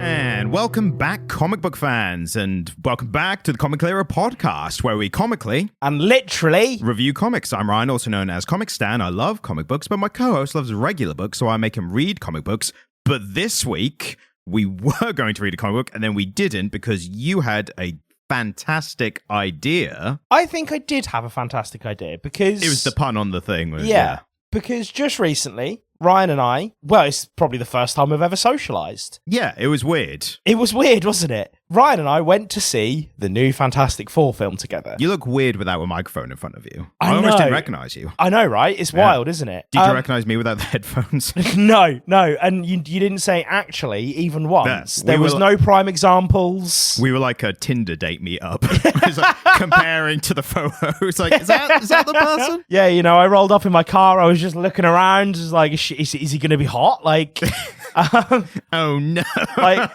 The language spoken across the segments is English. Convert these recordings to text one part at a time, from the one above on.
And welcome back, comic book fans, and welcome back to the Comic Clearer podcast, where we comically and literally review comics. I'm Ryan, also known as Comic Stan. I love comic books, but my co-host loves regular books, so I make him read comic books. But this week, we were going to read a comic book, and then we didn't because you had a fantastic idea. I think I did have a fantastic idea because... It was the pun on the thing. Yeah, because just recently, Ryan and I, well, it's probably the first time we've ever socialised. Yeah, it was weird. It was weird, wasn't it? Ryan and I went to see the new Fantastic Four film together. You look weird without a microphone in front of you. I almost know. didn't recognise you. I know, right? It's wild, isn't it? Did you recognise me without the headphones? No. And you didn't say actually even once. There was no prime examples. We were like a Tinder date meetup. It's like comparing to the photos. Like, is that the person? Yeah, you know, I rolled up in my car. I was just looking around. Is like, is he going to be hot? Like... Oh no. Like,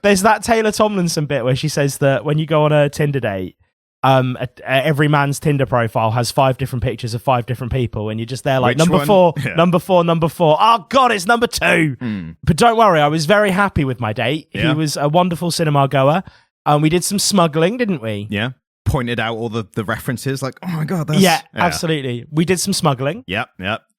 there's that Taylor Tomlinson bit where she says that when you go on a Tinder date, every man's Tinder profile has 5 different pictures of 5 different people, and you're just there like, number four. Oh god, it's number 2. But don't worry, I was very happy with my date. He was a wonderful cinema goer, and we did some smuggling, didn't we? Yeah. Pointed out all the references, like, oh my god, that's... Yeah, absolutely. We did some smuggling. Yep.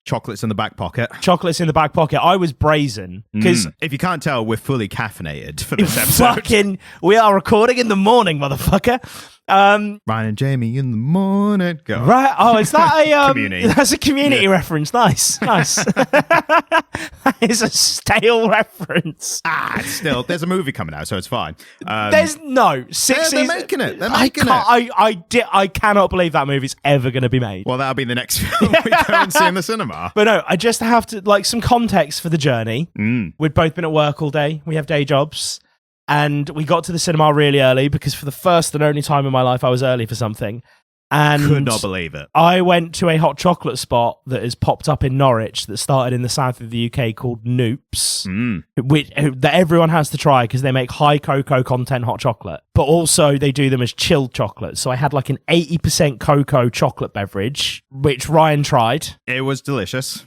Chocolates in the back pocket. I was brazen because if you can't tell, we're fully caffeinated for this episode. We are recording in the morning, motherfucker. Ryan and Jamie in the morning. Go. Right. Oh, is that a Community. That's a community reference. Nice. That is a stale reference. Still, there's a movie coming out, so it's fine. There's no 6 They're making it. They're making it. I cannot believe that movie's ever going to be made. Well, that'll be the next film we go and see in the cinema. But no, I just have to, like, some context for the journey. We'd both been at work all day. We have day jobs. And we got to the cinema really early because for the first and only time in my life, I was early for something. And could not believe it. I went to a hot chocolate spot that has popped up in Norwich that started in the south of the UK called Noops, that everyone has to try because they make high cocoa content hot chocolate, but also they do them as chilled chocolate. So I had like an 80% cocoa chocolate beverage, which Ryan tried. It was delicious.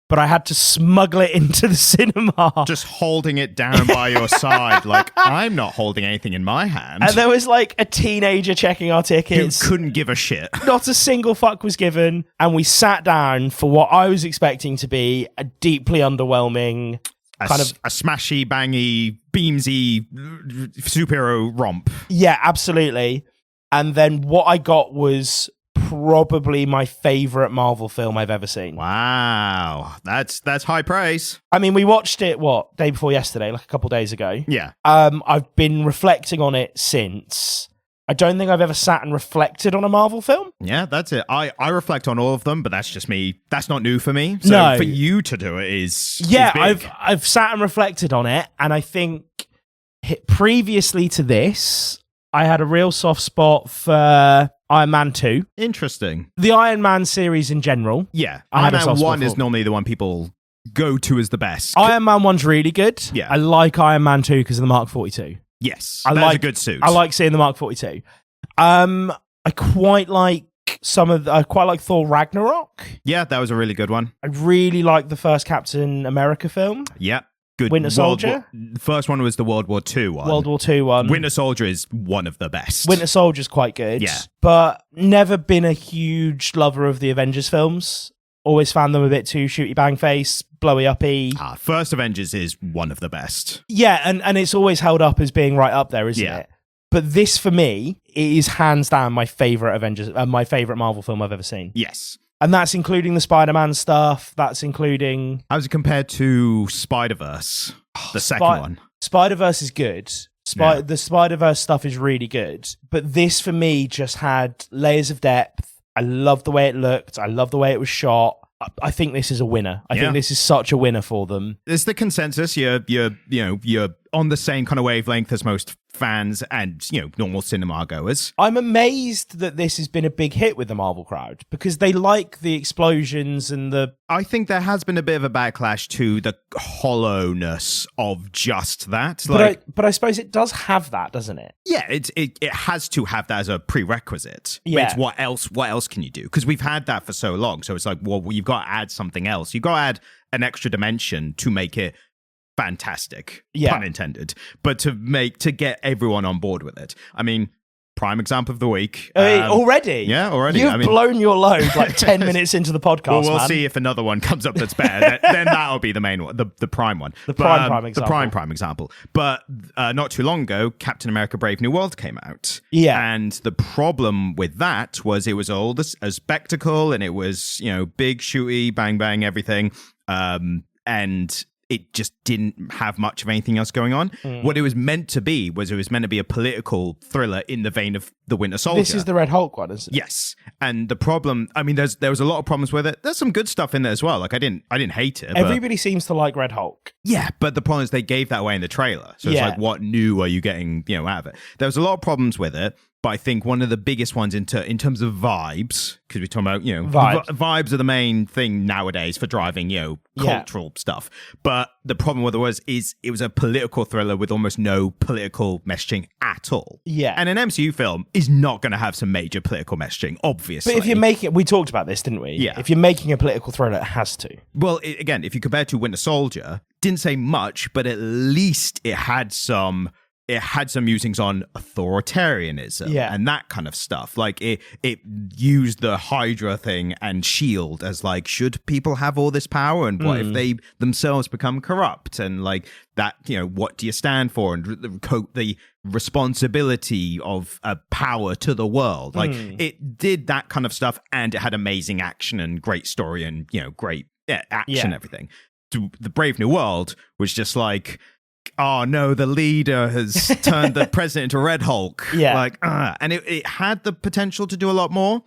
But I had to smuggle it into the cinema. Just holding it down by your side. Like, I'm not holding anything in my hand. And there was like a teenager checking our tickets. Who couldn't give a shit. Not a single fuck was given. And we sat down for what I was expecting to be a deeply underwhelming kind of... A smashy, bangy, beamsy superhero romp. Yeah, absolutely. And then what I got was... probably my favorite Marvel film I've ever seen. Wow. That's high praise. I mean, we watched it, day before yesterday, like a couple days ago. Yeah. I've been reflecting on it since. I don't think I've ever sat and reflected on a Marvel film. Yeah, that's it. I reflect on all of them, but that's just me. That's not new for me. So for you to do it is big. I've sat and reflected on it, and I think previously to this, I had a real soft spot for Iron Man 2. Interesting. The Iron Man series in general. Yeah. Iron Man 1 is normally the one people go to as the best. Iron Man 1's really good. Yeah. I like Iron Man 2 because of the Mark 42. Yes. That's a good suit. I like seeing the Mark 42. I quite like I quite like Thor Ragnarok. Yeah, that was a really good one. I really like the first Captain America film. Yeah. Good. Winter Soldier. The first one was the World War II one. World War II one. Winter Soldier is one of the best. Winter Soldier's quite good. Yeah. But never been a huge lover of the Avengers films. Always found them a bit too shooty bang face, blowy uppy. First Avengers is one of the best. Yeah, and it's always held up as being right up there, isn't it? But this, for me, is hands down my favourite Avengers, my favourite Marvel film I've ever seen. Yes. And that's including the Spider-Man stuff. That's including... How's it compared to Spider-Verse, the second one? Spider-Verse is good. The Spider-Verse stuff is really good. But this, for me, just had layers of depth. I love the way it looked. I love the way it was shot. I think this is a winner. I think this is such a winner for them. It's the consensus. You're on the same kind of wavelength as most fans and, normal cinema goers. I'm amazed that this has been a big hit with the Marvel crowd because they like the explosions and the... I think there has been a bit of a backlash to the hollowness of just that. But I suppose it does have that, doesn't it? Yeah, it has to have that as a prerequisite. Yeah. It's what else can you do? Because we've had that for so long. So it's like, well, you've got to add something else. You've got to add an extra dimension to make it fantastic, pun intended, but to get everyone on board with it. I mean, prime example of the week. Already? Yeah, already. You've blown your load like 10 minutes into the podcast, well, we'll see if another one comes up that's better. then that'll be the main one, the prime one. The prime example. The prime example. But not too long ago, Captain America Brave New World came out. Yeah. And the problem with that was it was all this a spectacle, and it was, big, shooty, bang, bang, everything. And it just didn't have much of anything else going on. What it was meant to be was a political thriller in the vein of The Winter Soldier. This is the Red Hulk one, isn't it? Yes. And the problem, I mean, there was a lot of problems with it. There's some good stuff in there as well. Like, I didn't hate it. Everybody seems to like Red Hulk. Yeah, but the problem is they gave that away in the trailer. So it's like, what new are you getting, out of it? There was a lot of problems with it. But I think one of the biggest ones in terms of vibes, because we're talking about, vibes are the main thing nowadays for driving, cultural stuff. But the problem with it was a political thriller with almost no political messaging at all. Yeah. And an MCU film is not going to have some major political messaging, obviously. But if you're making, we talked about this, didn't we? Yeah. If you're making a political thriller, it has to. Well, again, if you compare it to Winter Soldier, didn't say much, but at least it had some musings on authoritarianism and that kind of stuff. Like it used the Hydra thing and S.H.I.E.L.D. as like, should people have all this power, and what if they themselves become corrupt, and like that, what do you stand for, and the responsibility of power to the world. Like it did that kind of stuff, and it had amazing action and great story and great action and everything. The Brave New World was just like, oh no, the leader has turned the president into Red Hulk. Yeah. And it had the potential to do a lot more,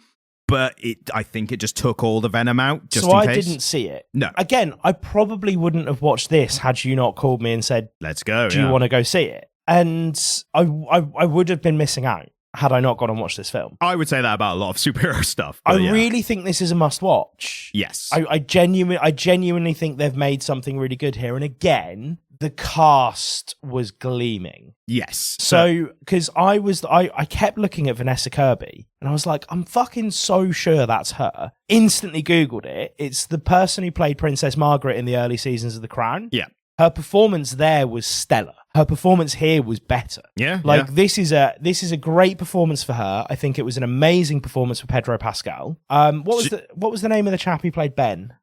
but I think it just took all the venom out just in case. So I didn't see it. No. Again, I probably wouldn't have watched this had you not called me and said, let's go. Do you want to go see it? And I would have been missing out had I not gone and watched this film. I would say that about a lot of superhero stuff. I really think this is a must-watch. Yes. I genuinely think they've made something really good here. And again, the cast was gleaming. Yes. So, because I kept looking at Vanessa Kirby, and I was like, I'm fucking so sure that's her. Instantly Googled it. It's the person who played Princess Margaret in the early seasons of The Crown. Yeah. Her performance there was stellar. Her performance here was better. Yeah. This is a great performance for her. I think it was an amazing performance for Pedro Pascal. What was the name of the chap who played Ben?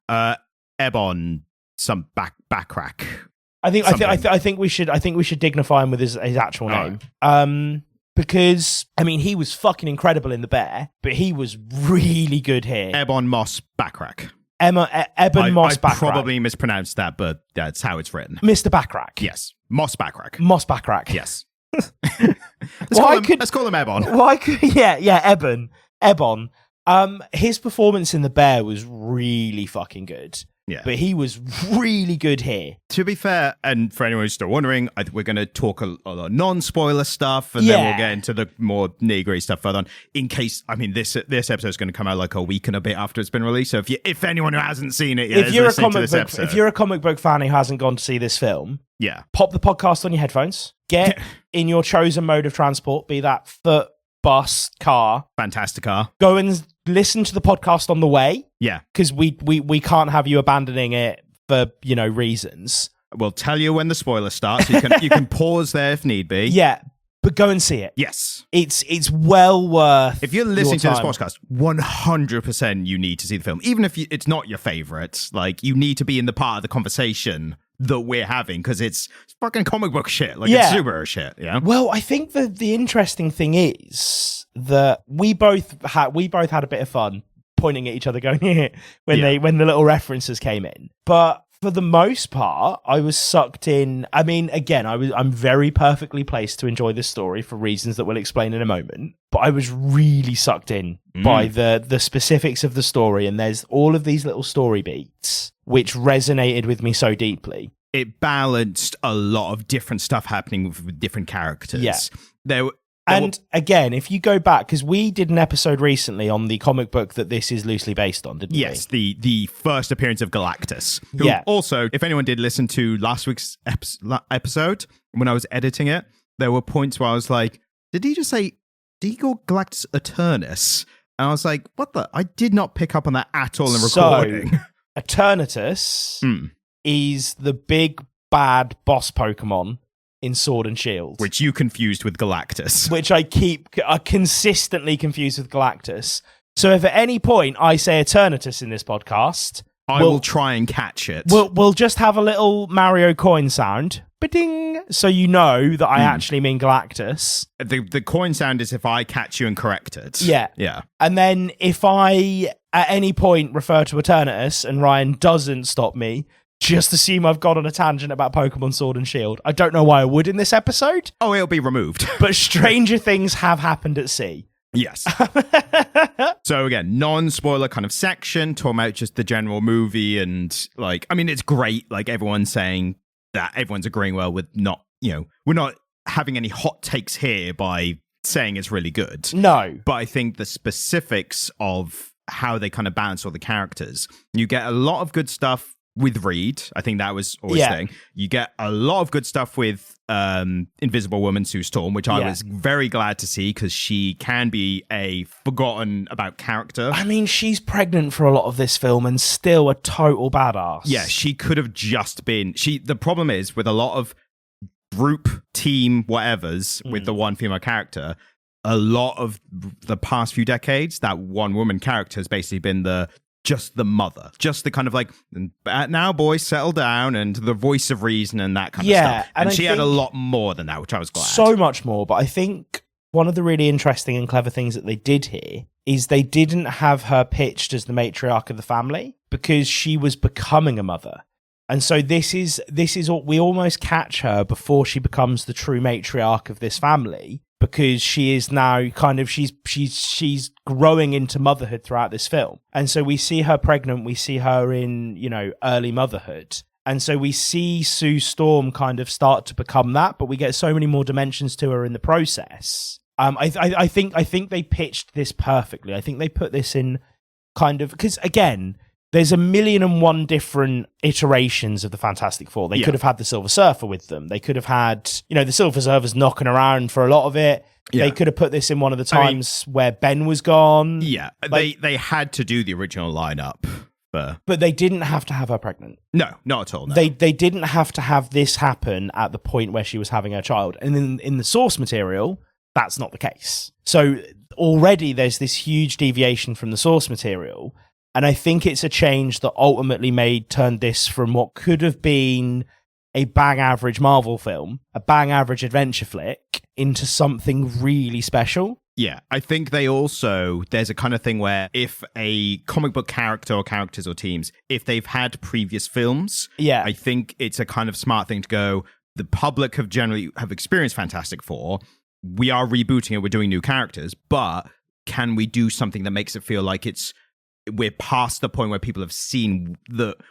Ebon, some backrack. I think we should dignify him with his actual name. Because I mean, he was fucking incredible in The Bear, but he was really good here. Ebon Moss Backrack. Ebon Moss Backrack. I probably mispronounced that, but that's how it's written. Mr. Backrack. Yes. Moss Backrack. Moss Backrack. Yes. Let's call him Ebon. Ebon. His performance in The Bear was really fucking good. Yeah. But he was really good here. To be fair, and for anyone who's still wondering, we're going to talk a lot of non-spoiler stuff, and then we'll get into the more nitty-gritty stuff further on. In case, I mean, this episode is going to come out like a week and a bit after it's been released. So if anyone who hasn't seen it yet, if you're a comic book fan who hasn't gone to see this film, pop the podcast on your headphones, get in your chosen mode of transport, be that foot, bus, car, fantastic car. Go and listen to the podcast on the way. Yeah, because we can't have you abandoning it for reasons. We'll tell you when the spoiler starts. You can pause there if need be. Yeah, but go and see it. Yes, it's well worth. If you're listening to this podcast, 100% you need to see the film, even if it's not your favorite. Like, you need to be in the part of the conversation that we're having, because it's fucking comic book shit. Like, it's superhero shit. Yeah. Well, I think the interesting thing is that we both had a bit of fun pointing at each other, going when the little references came in. But for the most part, I was sucked in. I mean, again, I'm very perfectly placed to enjoy this story for reasons that we'll explain in a moment. But I was really sucked in by the specifics of the story, and there's all of these little story beats which resonated with me so deeply. It balanced a lot of different stuff happening with different characters. Yeah. Again, if you go back, because we did an episode recently on the comic book that this is loosely based on, didn't we? Yes, the first appearance of Galactus. Who also, if anyone did listen to last week's episode, when I was editing it, there were points where I was like, did he call Galactus Eternus? And I was like, what the? I did not pick up on that at all in recording. Eternatus is the big bad boss Pokemon in Sword and Shield. Which you confused with Galactus. Which I consistently confused with Galactus. So if at any point I say Eternatus in this podcast, I will try and catch it. We'll just have a little Mario coin sound. Ba-ding! So you know that I actually mean Galactus. The coin sound is if I catch you and correct it. Yeah. Yeah. And then if I, at any point, refer to Eternatus and Ryan doesn't stop me, just assume I've gone on a tangent about Pokemon Sword and Shield. I don't know why I would in this episode. Oh, it'll be removed. But stranger things have happened at sea. Yes. So again, non-spoiler kind of section, talking about just the general movie and like, I mean, it's great. Like everyone's saying that everyone's agreeing well with not, we're not having any hot takes here by saying it's really good. No. But I think the specifics of how they kind of balance all the characters, you get a lot of good stuff with Reed. I think that was always the thing. You get a lot of good stuff with Invisible Woman Sue Storm, which I was very glad to see because she can be a forgotten about character. I mean, she's pregnant for a lot of this film and still a total badass. Yeah, she could have just been... The problem is with a lot of group, team, whatevers with the one female character, a lot of the past few decades, that one woman character has basically been just the mother, just the kind of like, now boys settle down, and the voice of reason and that kind of stuff. And she had a lot more than that, which I was glad. So much more. But I think one of the really interesting and clever things that they did here is they didn't have her pitched as the matriarch of the family because she was becoming a mother. And so this is what we almost catch her before she becomes the true matriarch of this family, because she is now kind of, she's growing into motherhood throughout this film. And so we see her pregnant, we see her in, early motherhood. And so we see Sue Storm kind of start to become that, but we get so many more dimensions to her in the process. I think they pitched this perfectly. I think they put this in kind of, because again, there's 1,000,001 different iterations of the Fantastic Four. They could have had the Silver Surfer with them. They could have had, the Silver Surfer's knocking around for a lot of it. Yeah. They could have put this in one of the times where Ben was gone. Yeah, they had to do the original lineup. But they didn't have to have her pregnant. No, not at all. No. They didn't have to have this happen at the point where she was having her child. And in the source material, that's not the case. So already there's this huge deviation from the source material. And I think it's a change that ultimately turned this from what could have been a bang average Marvel film, a bang average adventure flick, into something really special. Yeah, I think there's a kind of thing where if a comic book character or characters or teams, if they've had previous films, I think it's a kind of smart thing to go, the public have experienced Fantastic Four, we are rebooting it, we're doing new characters, but can we do something that makes it feel like we're past the point where people have seen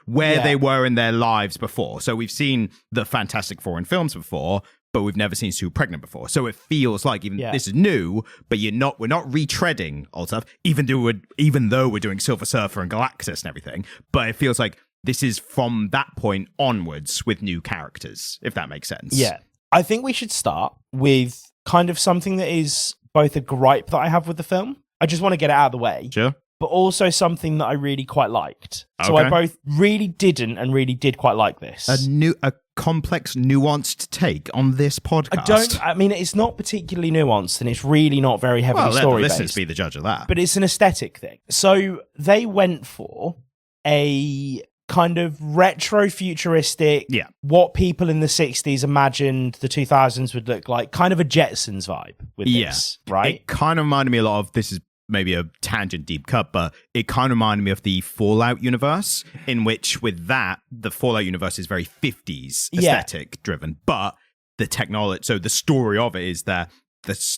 where they were in their lives before. So we've seen the Fantastic Four in films before, but we've never seen Sue pregnant before. So it feels like this is new, but we're not retreading old stuff, even though we're doing Silver Surfer and Galactus and everything. But it feels like this is from that point onwards with new characters, if that makes sense. Yeah. I think we should start with kind of something that is both a gripe that I have with the film. I just want to get it out of the way. Sure. But also something that I really quite liked. So I both really didn't and really did quite like this. A complex, nuanced take on this podcast. I mean, it's not particularly nuanced and it's really not very heavily story-based. Let the listeners be the judge of that. But it's an aesthetic thing. So they went for a kind of retro-futuristic, what people in the 60s imagined the 2000s would look like, kind of a Jetsons vibe with this, right? It kind of reminded me a lot of, this is maybe a tangent deep cut, but it kind of reminded me of the Fallout universe, in which with that, the Fallout universe is very 50s aesthetic driven, but the technology, so the story of it is that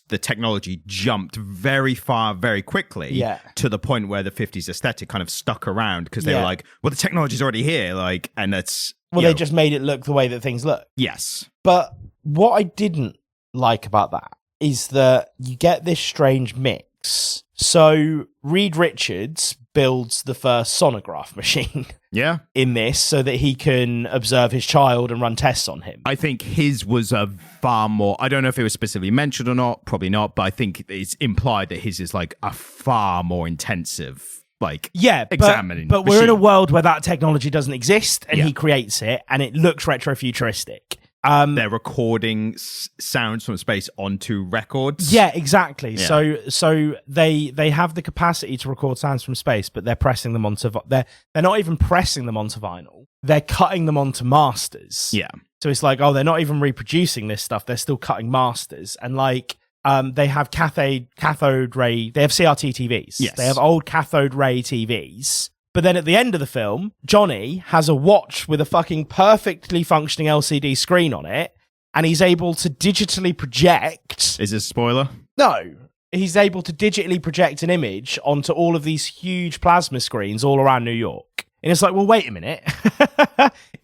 the technology jumped very far, very quickly to the point where the 50s aesthetic kind of stuck around because they were like, well, the technology's already here, and it's... Well, they just made it look the way that things look. Yes. But what I didn't like about that is that you get this strange mix. So Reed Richards builds the first sonograph machine in this so that he can observe his child and run tests on him. I think his was a far more, I don't know if it was specifically mentioned or not, probably not, but I think it's implied that his is like a far more intensive examining. But we're in a world where that technology doesn't exist, and he creates it, and it looks retrofuturistic. They're recording sounds from space onto records. Yeah, exactly. Yeah. So they have the capacity to record sounds from space, but they're pressing them onto they're not even pressing them onto vinyl. They're cutting them onto masters. Yeah. So it's like, oh, they're not even reproducing this stuff. They're still cutting masters, and they have cathode ray. They have CRT TVs. Yes. They have old cathode ray TVs. But then at the end of the film, Johnny has a watch with a fucking perfectly functioning LCD screen on it, and he's able to digitally project... Is this a spoiler? No. He's able to digitally project an image onto all of these huge plasma screens all around New York. And it's like, well, wait a minute.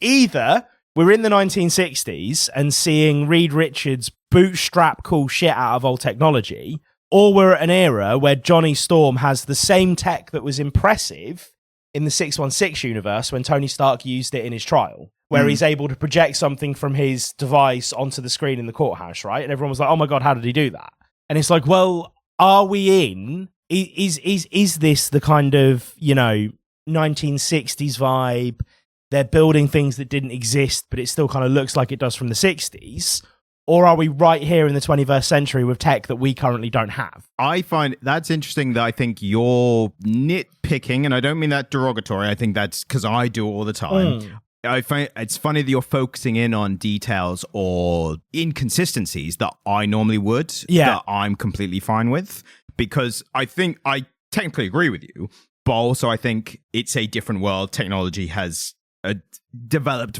Either we're in the 1960s and seeing Reed Richards bootstrap cool shit out of old technology, or we're at an era where Johnny Storm has the same tech that was impressive in the 616 universe when Tony Stark used it in his trial, where he's able to project something from his device onto the screen in the courthouse, right? And everyone was like, oh my God, how did he do that? And it's like, well, are we in... Is this the kind of, 1960s vibe? They're building things that didn't exist, but it still kind of looks like it does from the 60s. Or are we right here in the 21st century with tech that we currently don't have? I find that's interesting that I think you're nitpicking, and I don't mean that derogatory. I think that's because I do it all the time. I find it's funny that you're focusing in on details or inconsistencies that I normally would, that I'm completely fine with, because I think I technically agree with you, but also I think it's a different world. Technology has developed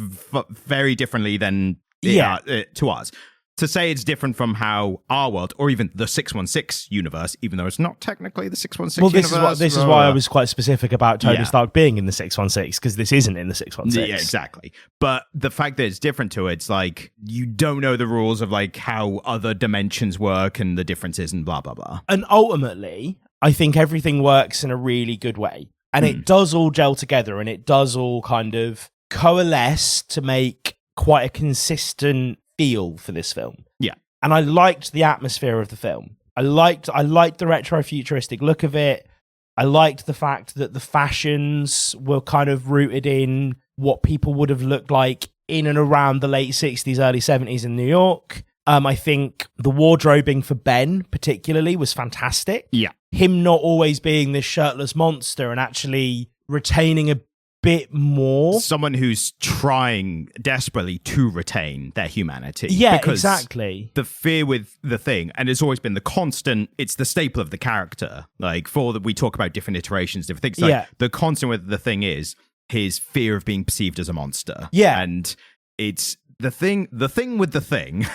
very differently than to us. To say it's different from how our world, or even the 616 universe, even though it's not technically the 616 universe. This is why I was quite specific about Tony Stark being in the 616, because this isn't in the 616. Yeah, exactly. But the fact that it's different to it's like, you don't know the rules of like how other dimensions work and the differences and blah, blah, blah. And ultimately, I think everything works in a really good way. And it does all gel together, and it does all kind of coalesce to make quite a consistent feel for this film. Yeah. And I liked the atmosphere of the film. I liked the retro-futuristic look of it. I liked the fact that the fashions were kind of rooted in what people would have looked like in and around the late 60s, early 70s in New York. I think the wardrobing for Ben particularly was fantastic. Yeah. Him not always being this shirtless monster and actually retaining a bit more. Someone who's trying desperately to retain their humanity. Yeah, exactly. The fear with the Thing, and it's always been the constant, it's the staple of the character. Like, we talk about different iterations, different things. Like, the constant with the Thing is his fear of being perceived as a monster. Yeah. And it's the thing with the Thing.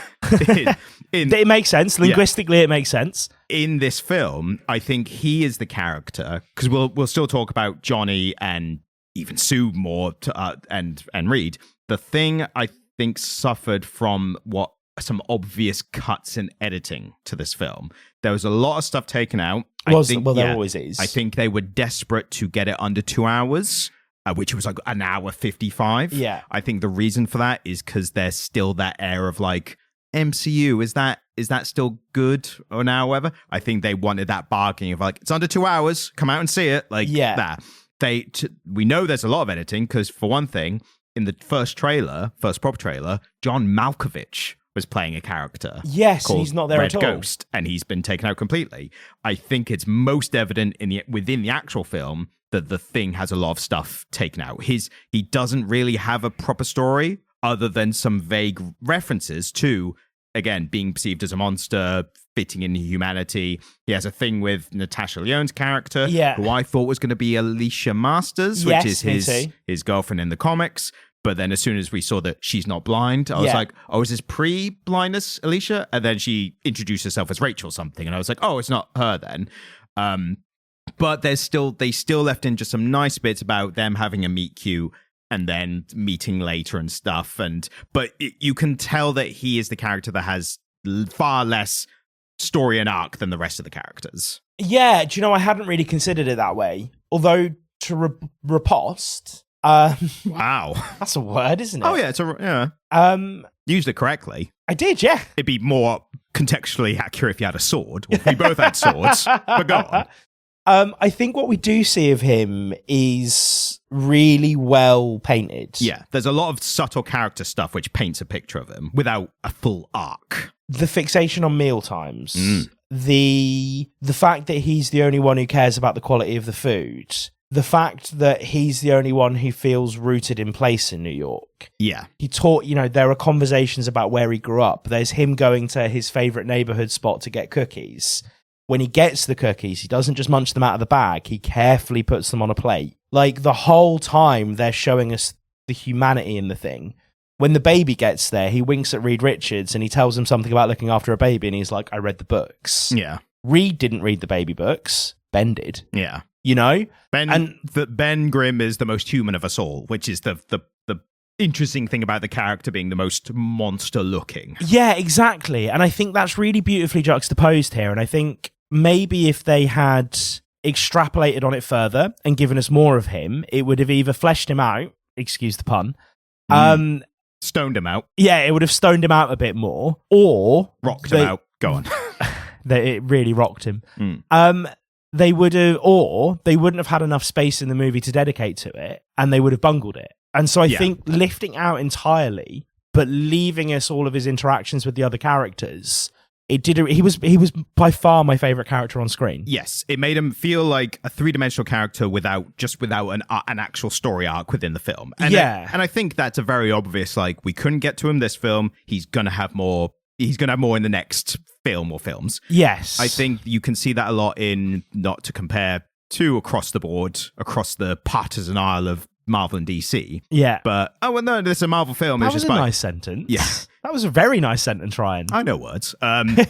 It makes sense. Linguistically, it makes sense. In this film, I think he is the character, because we'll still talk about Johnny and even Sue more and Reed. The Thing, I think, suffered from some obvious cuts in editing to this film. There was a lot of stuff taken out. There always is. I think they were desperate to get it under 2 hours, which was like an hour 55. Yeah. I think the reason for that is because there's still that air of like, MCU, is that still good or now, whatever? I think they wanted that bargaining of like, it's under 2 hours, come out and see it. Like that. We know there's a lot of editing because, for one thing, in the first prop trailer, John Malkovich was playing a character. Yes, he's not there Red at all. Ghost, and he's been taken out completely. I think it's most evident within the actual film that the Thing has a lot of stuff taken out. He doesn't really have a proper story other than some vague references to, again, being perceived as a monster, fitting in humanity. He has a thing with Natasha Lyonne's character, who I thought was going to be Alicia Masters, which is his girlfriend in the comics. But then as soon as we saw that she's not blind, I was like, oh, is this pre-blindness Alicia? And then she introduced herself as Rachel something. And I was like, oh, it's not her then. But they still left in just some nice bits about them having a meet cute and then meeting later and stuff. But you can tell that he is the character that has far less story and arc than the rest of the characters. Yeah, do you know, I hadn't really considered it that way. Although, to riposte... wow. That's a word, isn't it? Oh, yeah. Used it correctly. I did, yeah. It'd be more contextually accurate if you had a sword. Well, we both had swords, but go on. I think what we do see of him is really well painted. Yeah, there's a lot of subtle character stuff which paints a picture of him without a full arc. The fixation on meal times, the fact that he's the only one who cares about the quality of the food, the fact that he's the only one who feels rooted in place in New York. Yeah. He taught, there are conversations about where he grew up. There's him going to his favorite neighborhood spot to get cookies. When he gets the cookies, he doesn't just munch them out of the bag. He carefully puts them on a plate. Like, the whole time they're showing us the humanity in the thing. When the baby gets there, he winks at Reed Richards and he tells him something about looking after a baby, and he's like, I read the books. Yeah. Reed didn't read the baby books. Ben did. Yeah. Ben Grimm is the most human of us all, which is the interesting thing about the character being the most monster looking. Yeah, exactly. And I think that's really beautifully juxtaposed here. And I think maybe if they had extrapolated on it further and given us more of him, it would have either fleshed him out, excuse the pun, stoned him out. Yeah, it would have stoned him out a bit more, or rocked him out. Go on. It really rocked him. They would have, or they wouldn't have had enough space in the movie to dedicate to it, and they would have bungled it. And so I think lifting out entirely, but leaving us all of his interactions with the other characters, he was by far my favorite character on screen. Yes, it made him feel like a three-dimensional character without an actual story arc within the film. And I think that's a very obvious, like, we couldn't get to him this film. He's going to have more in the next film or films. Yes. I think you can see that a lot in, not to compare to across the board, across the partisan aisle of Marvel and DC. Yeah. But, this is a Marvel film. That was a nice sentence. Yeah. That was a very nice sentence, Ryan. I know words. But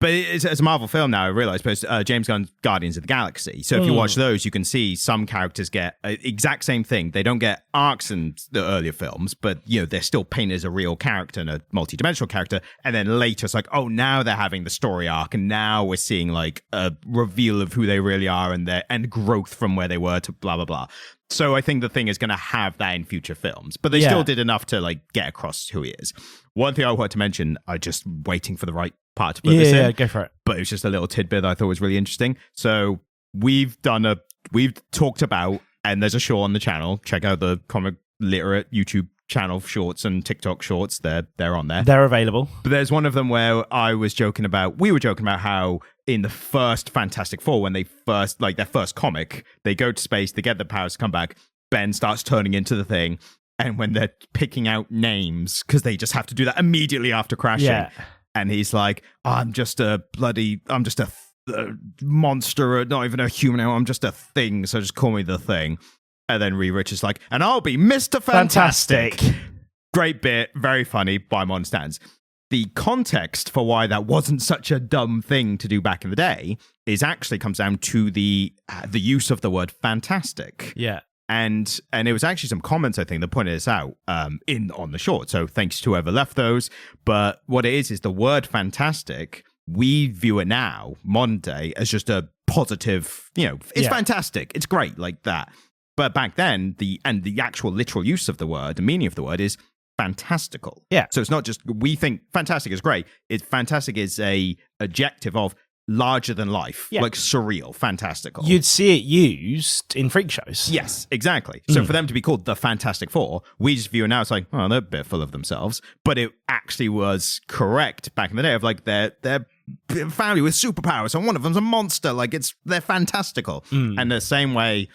it's a Marvel film now, I realise, but it's James Gunn's Guardians of the Galaxy. So if you watch those, you can see some characters get exact same thing. They don't get arcs in the earlier films, but, they're still painted as a real character and a multi-dimensional character. And then later it's like, oh, now they're having the story arc, and now we're seeing like a reveal of who they really are and growth from where they were to blah, blah, blah. So I think the thing is going to have that in future films, but they still did enough to like get across who he is. One thing I wanted to mention, I just waiting for the right part to put this in. Yeah, go for it. But it was just a little tidbit that I thought was really interesting. So we've talked about, and there's a show on the channel. Check out the Comic Literate YouTube channel shorts and TikTok shorts. They're on there. They're available. But there's one of them where we were joking about how in the first Fantastic Four, when they first, like their first comic, they go to space, they get the powers to come back, Ben starts turning into the thing, and when they're picking out names, because they just have to do that immediately after crashing, and he's like, I'm just a monster, not even a human, I'm just a thing, so just call me the Thing. And then Reed Richards is like, and I'll be Mr. Fantastic. Great bit, very funny by modern standards. The context for why that wasn't such a dumb thing to do back in the day comes down to the use of the word fantastic. Yeah. And it was actually some comments, I think, that pointed this out on the short. So thanks to whoever left those. But what it is the word fantastic, we view it now, modern day, as just a positive, it's fantastic. It's great, like that. But back then, the actual literal use of the word, the meaning of the word is fantastical. Yeah. So it's not just, we think fantastic is great. Fantastic is a adjective of larger than life, like surreal, fantastical. You'd see it used in freak shows. Yes, exactly. So for them to be called the Fantastic Four, we just view it now, it's like, oh, they're a bit full of themselves. But it actually was correct back in the day of like their family with superpowers, and one of them's a monster. Like they're fantastical. And the same way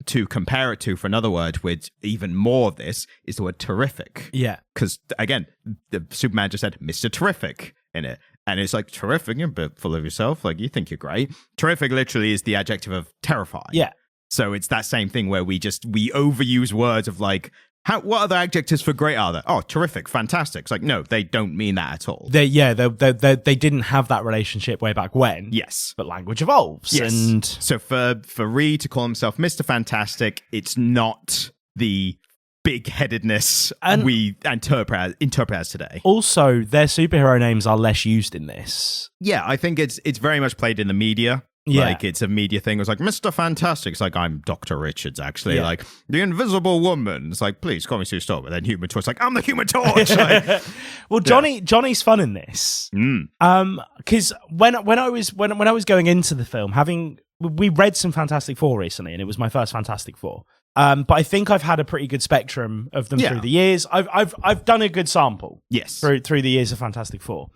to compare it to, for another word with even more of this, is the word terrific. Yeah. Because again, the Superman just said Mr. Terrific in it. And it's like, terrific, you're a bit full of yourself. Like, you think you're great. Terrific literally is the adjective of terrifying. Yeah. So it's that same thing where we overuse words of like, what other adjectives for great are there? Oh, terrific, fantastic. It's like, no, they don't mean that at all. They didn't have that relationship way back when. Yes. But language evolves. Yes. And so for Reed to call himself Mr. Fantastic, it's not the big-headedness we interpret as today. Also, their superhero names are less used in this. Yeah, I think it's very much played in the media. Yeah. Like, it's a media thing. It's like, Mr. Fantastic. It's like, I'm Dr. Richards, actually. Yeah. Like, the Invisible Woman. It's like, please call me Sue Storm. And then Human Torch. Like, I'm the Human Torch. Like, well, Johnny's fun in this. Because when I was going into the film, having we read some Fantastic Four recently, and it was my first Fantastic Four. But I think I've had a pretty good spectrum of them through the years. I've done a good sample, through the years of Fantastic Four,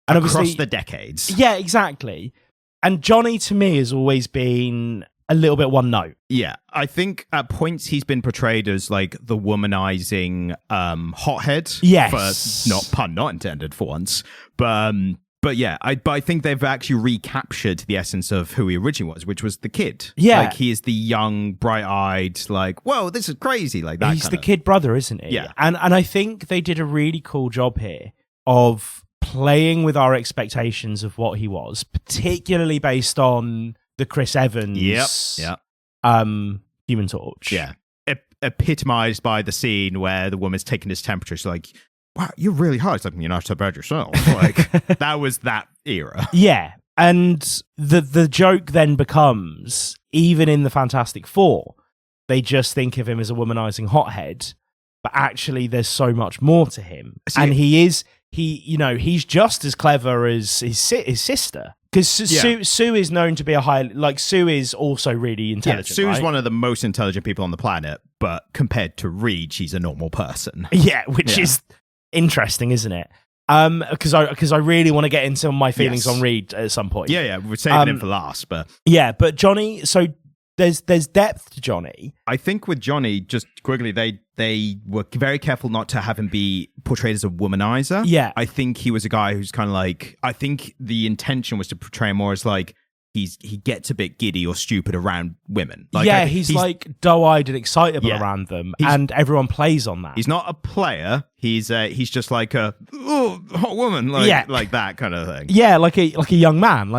and across the decades. Yeah, exactly. And Johnny to me has always been a little bit one note. Yeah, I think at points he's been portrayed as like the womanizing hothead. Yes, not intended for once, but yeah, I think they've actually recaptured the essence of who he originally was, which was the kid. Yeah, like he is the young, bright-eyed, like, whoa, this is crazy, like that. He's the kid brother, isn't he? Yeah, and I think they did a really cool job here of playing with our expectations of what he was, particularly based on the Chris Evans Human Torch. Yeah. Epitomized by the scene where the woman's taking his temperature. She's like, wow, you're really hot. It's like, you're not so bad yourself. Like, that was that era. Yeah. And the joke then becomes, even in the Fantastic Four, they just think of him as a womanizing hothead, but actually there's so much more to him. And he's just as clever as his sister. Because Sue is known to be Sue is also really intelligent. Yeah, Sue's right? one of the most intelligent people on the planet, but compared to Reed, she's a normal person. Yeah, which is interesting, isn't it? Because I really want to get into my feelings on Reed at some point. Yeah, we're saving him for last, but but Johnny. So there's depth to Johnny. I think with Johnny, just quickly, they were very careful not to have him be portrayed as a womanizer. Yeah. I think he was a guy who's kind of like, I think the intention was to portray him more as like, he gets a bit giddy or stupid around women. Like, he's like doe-eyed and excitable around them, and everyone plays on that. He's not a player. He's just like a hot woman, like that kind of thing. Yeah, like a young man,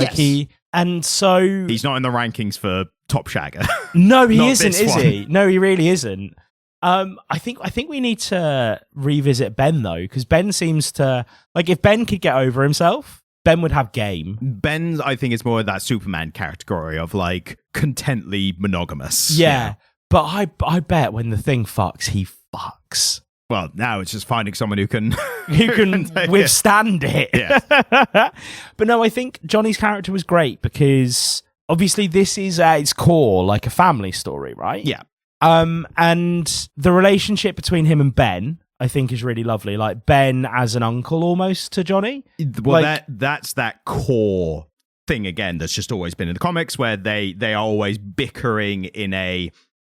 and so he's not in the rankings for top shagger. No, he isn't, is he? No, he really isn't. I think we need to revisit Ben though, because Ben seems to like, if Ben could get over himself, Ben would have game. Ben, I think, is more of that Superman category of like contently monogamous. Yeah. But I bet when the Thing fucks, he fucks. Well, now it's just finding someone who can withstand it. Yeah. But no, I think Johnny's character was great because obviously this is at its core like a family story, right? Yeah. And the relationship between him and Ben, I think, is really lovely. Like Ben as an uncle almost to Johnny. Well, like, that's that core thing again that's just always been in the comics, where they are always bickering in a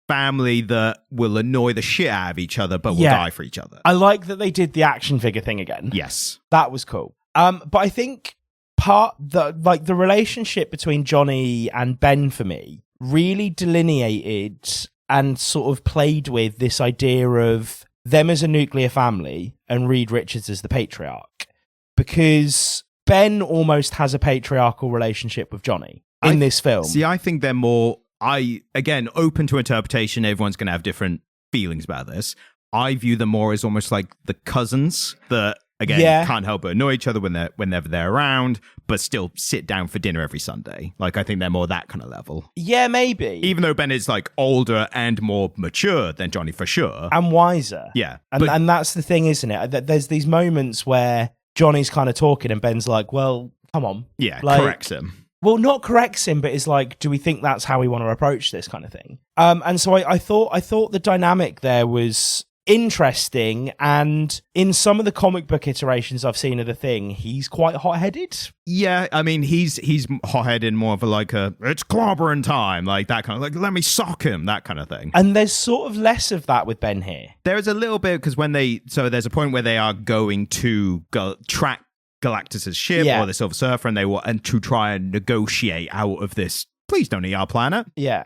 family that will annoy the shit out of each other but will die for each other. I like that they did the action figure thing again. Yes. That was cool. But I think the relationship between Johnny and Ben for me really delineated and sort of played with this idea of them as a nuclear family and Reed Richards as the patriarch, because Ben almost has a patriarchal relationship with Johnny in this film. See, I think they're more, again, open to interpretation. Everyone's going to have different feelings about this. I view them more as almost like the cousins that, again, can't help but annoy each other whenever they're around, but still sit down for dinner every Sunday. Like, I think they're more that kind of level. Yeah, maybe. Even though Ben is like older and more mature than Johnny for sure. And wiser. Yeah. And that's the thing, isn't it? There's these moments where Johnny's kind of talking and Ben's like, well, come on. Yeah, like, corrects him. Well, not corrects him, but is like, do we think that's how we want to approach this kind of thing? And so I thought the dynamic there was interesting, and in some of the comic book iterations I've seen of the Thing, he's quite hot-headed. Yeah, I mean, he's hot-headed, more of it's clobbering time, like that kind of, like, let me sock him, that kind of thing. And there's sort of less of that with Ben here. There is a little bit, because there's a point where they are going to track Galactus's ship or the Silver Surfer, and to try and negotiate out of this, please don't eat our planet. Yeah.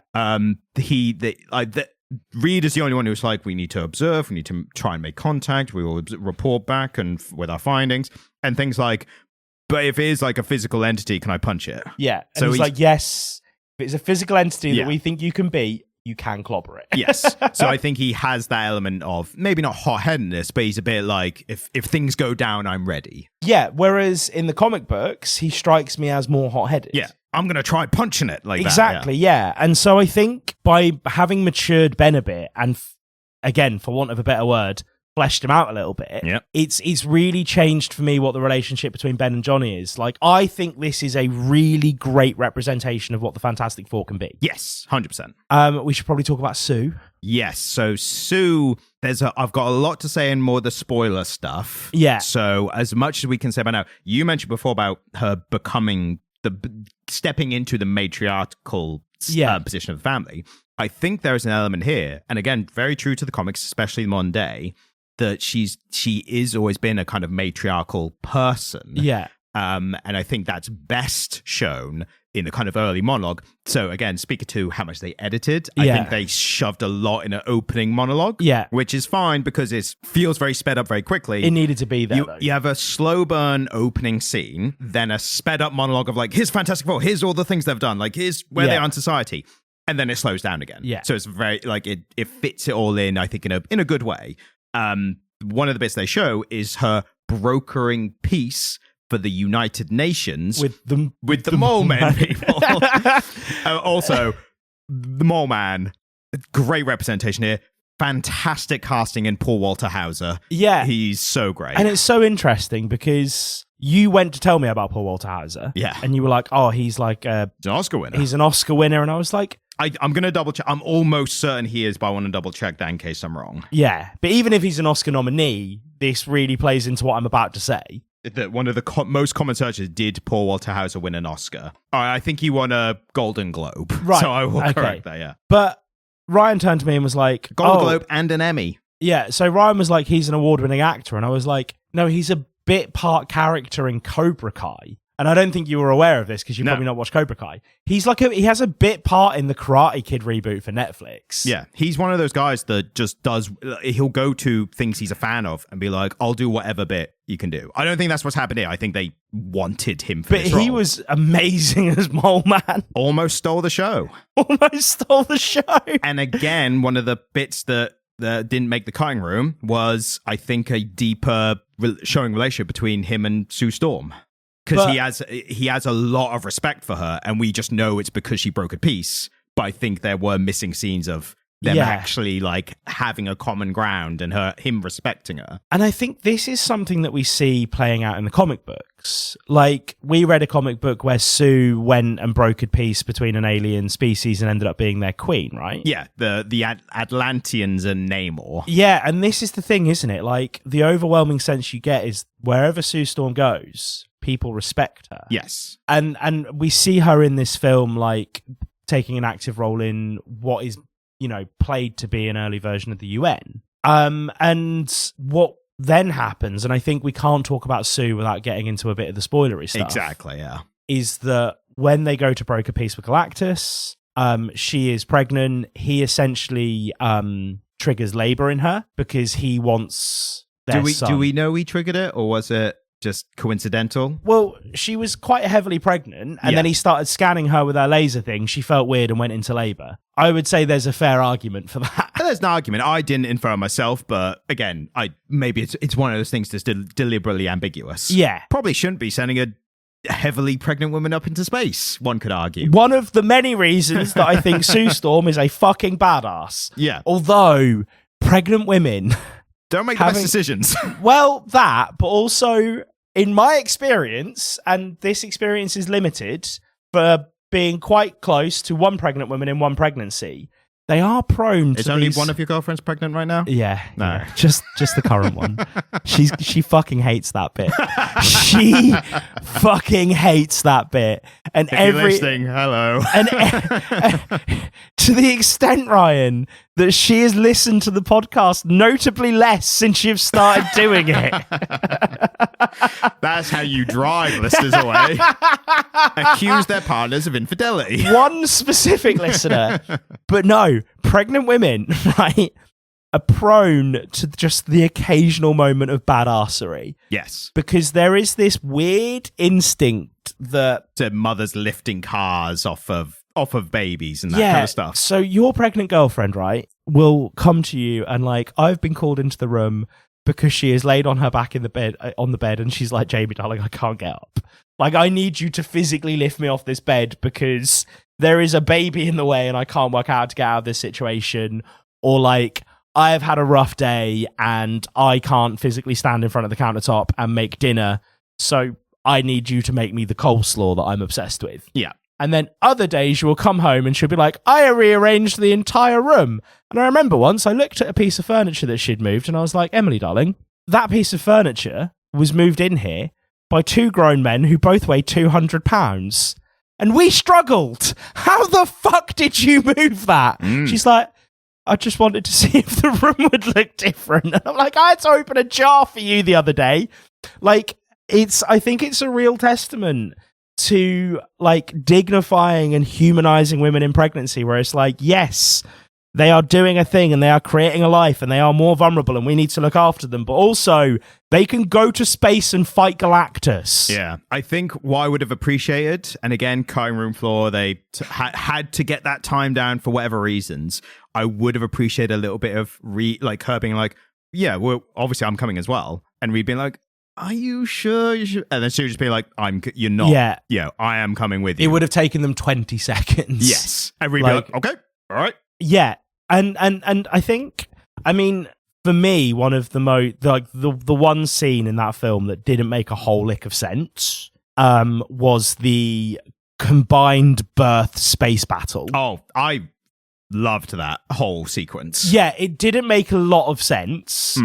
Reed is the only one who's like, we need to observe, we need to try and make contact, we will report back and with our findings and things like, but if it is like a physical entity, can I punch it? Yeah. And so he's like, yes, if it's a physical entity that we think you can beat, you can clobber it. Yes. So I think he has that element of maybe not hot-headedness, but he's a bit like, if things go down, I'm ready. Yeah. Whereas in the comic books, he strikes me as more hot-headed. Yeah. I'm going to try punching it like exactly, that. Yeah. And so I think by having matured Ben a bit, and again, for want of a better word, fleshed him out a little bit. Yep. It's really changed for me what the relationship between Ben and Johnny is. Like, I think this is a really great representation of what the Fantastic Four can be. Yes, 100%. We should probably talk about Sue. Yes, so Sue, I've got a lot to say in more the spoiler stuff. Yeah. So as much as we can say about now, you mentioned before about her becoming stepping into the matriarchal position of the family. I think there is an element here, and again, very true to the comics, especially in modern day, that she is always been a kind of matriarchal person. Yeah. And I think that's best shown in the kind of early monologue. So again, speaking to how much they edited, I think they shoved a lot in an opening monologue. Yeah. Which is fine because it feels very sped up very quickly. It needed to be there. You have a slow burn opening scene, then a sped up monologue of like, here's Fantastic Four, here's all the things they've done, like here's where they are in society. And then it slows down again. Yeah. So it's very like it fits it all in, I think, in a good way. One of the bits they show is her brokering peace for the United Nations with the Mole Men people. Also, the Mole Man, great representation here. Fantastic casting in Paul Walter Hauser. Yeah. He's so great. And it's so interesting because you went to tell me about Paul Walter Hauser. Yeah. And you were like, oh, he's like... he's an Oscar winner. He's an Oscar winner. And I was like... I'm going to double check. I'm almost certain he is, but I want to double check that in case I'm wrong. Yeah. But even if he's an Oscar nominee, this really plays into what I'm about to say. That one of the most common searches, did Paul Walter Hauser win an Oscar? I think he won a Golden Globe. Right. So I will correct that, yeah. But Ryan turned to me and was like... Golden Globe and an Emmy. Yeah, so Ryan was like, he's an award-winning actor. And I was like, no, he's a bit part character in Cobra Kai. And I don't think you were aware of this because you've probably not watched Cobra Kai. He's like he has a bit part in the Karate Kid reboot for Netflix. Yeah, he's one of those guys that just he'll go to things he's a fan of and be like, I'll do whatever bit you can do. I don't think that's what's happened here. I think they wanted him for this role. But he was amazing as Mole Man. Almost stole the show. And again, one of the bits that didn't make the cutting room was, I think, a deeper showing relationship between him and Sue Storm. Because he has a lot of respect for her, and we just know it's because she broke a piece. But I think there were missing scenes of them actually like having a common ground and him respecting her. And I think this is something that we see playing out in the comic books. Like, we read a comic book where Sue went and brokered peace between an alien species and ended up being their queen, right? Yeah, the Atlanteans and Namor. Yeah, and this is the thing, isn't it? Like, the overwhelming sense you get is wherever Sue Storm goes, people respect her. Yes. And we see her in this film, like, taking an active role in what is, played to be an early version of the UN. And what then happens, and I think we can't talk about Sue without getting into a bit of the spoilery stuff. Exactly, yeah. Is that when they go to broker peace with Galactus, she is pregnant. He essentially triggers labor in her because he wants their son. Do we know he triggered it, or was it just coincidental? Well, she was quite heavily pregnant, and then he started scanning her with her laser thing. She felt weird and went into labor. I would say there's a fair argument for that. There's an argument. I didn't infer myself, but again, maybe it's one of those things that's deliberately ambiguous. Yeah. Probably shouldn't be sending a heavily pregnant woman up into space, one could argue. One of the many reasons that I think Sue Storm is a fucking badass. Yeah. Although, pregnant women... Don't make the best decisions. Well, that, but also, in my experience, and this experience is limited, for being quite close to one pregnant woman in one pregnancy, they are prone to. Is only one of your girlfriends pregnant right now? Yeah. No. Yeah. Just the current one. She fucking hates that bit. She fucking hates that bit. And if you're listening, hello. And to the extent, Ryan, that she has listened to the podcast notably less since you've started doing it. That's how you drive listeners away. Accuse their partners of infidelity. One specific listener. But no, pregnant women, right, are prone to just the occasional moment of badassery. Yes. Because there is this weird instinct that... to mothers lifting cars off of babies and that kind of stuff. So your pregnant girlfriend, right, will come to you and like, I've been called into the room because she is laid on her back on the bed, and she's like, Jamie, darling, I can't get up. Like, I need you to physically lift me off this bed because there is a baby in the way and I can't work out how to get out of this situation. Or like, I have had a rough day and I can't physically stand in front of the countertop and make dinner, so I need you to make me the coleslaw that I'm obsessed with. Yeah. And then other days you will come home and she'll be like, I rearranged the entire room. And I remember once I looked at a piece of furniture that she'd moved and I was like, Emily, darling, that piece of furniture was moved in here by 2 grown men who both weigh 200 pounds. And we struggled. How the fuck did you move that? She's like, I just wanted to see if the room would look different. And I'm like, I had to open a jar for you the other day. Like, I think it's a real testament to like dignifying and humanizing women in pregnancy, where it's like, yes, they are doing a thing and they are creating a life and they are more vulnerable and we need to look after them, but also they can go to space and fight Galactus. Yeah, I think what I would have appreciated, and again, cutting room floor, they had to get that time down for whatever reasons. I would have appreciated a little bit of her being like, yeah, well, obviously I'm coming as well, and we'd been like, are you sure you should? And then she would just be like, you're not. Yeah. Yeah, I am coming with you. It would have taken them 20 seconds. Yes. And we'd be like, okay, all right. Yeah. And I think, I mean, for me, one of the the one scene in that film that didn't make a whole lick of sense was the combined birth space battle. Oh, I loved that whole sequence. Yeah, it didn't make a lot of sense.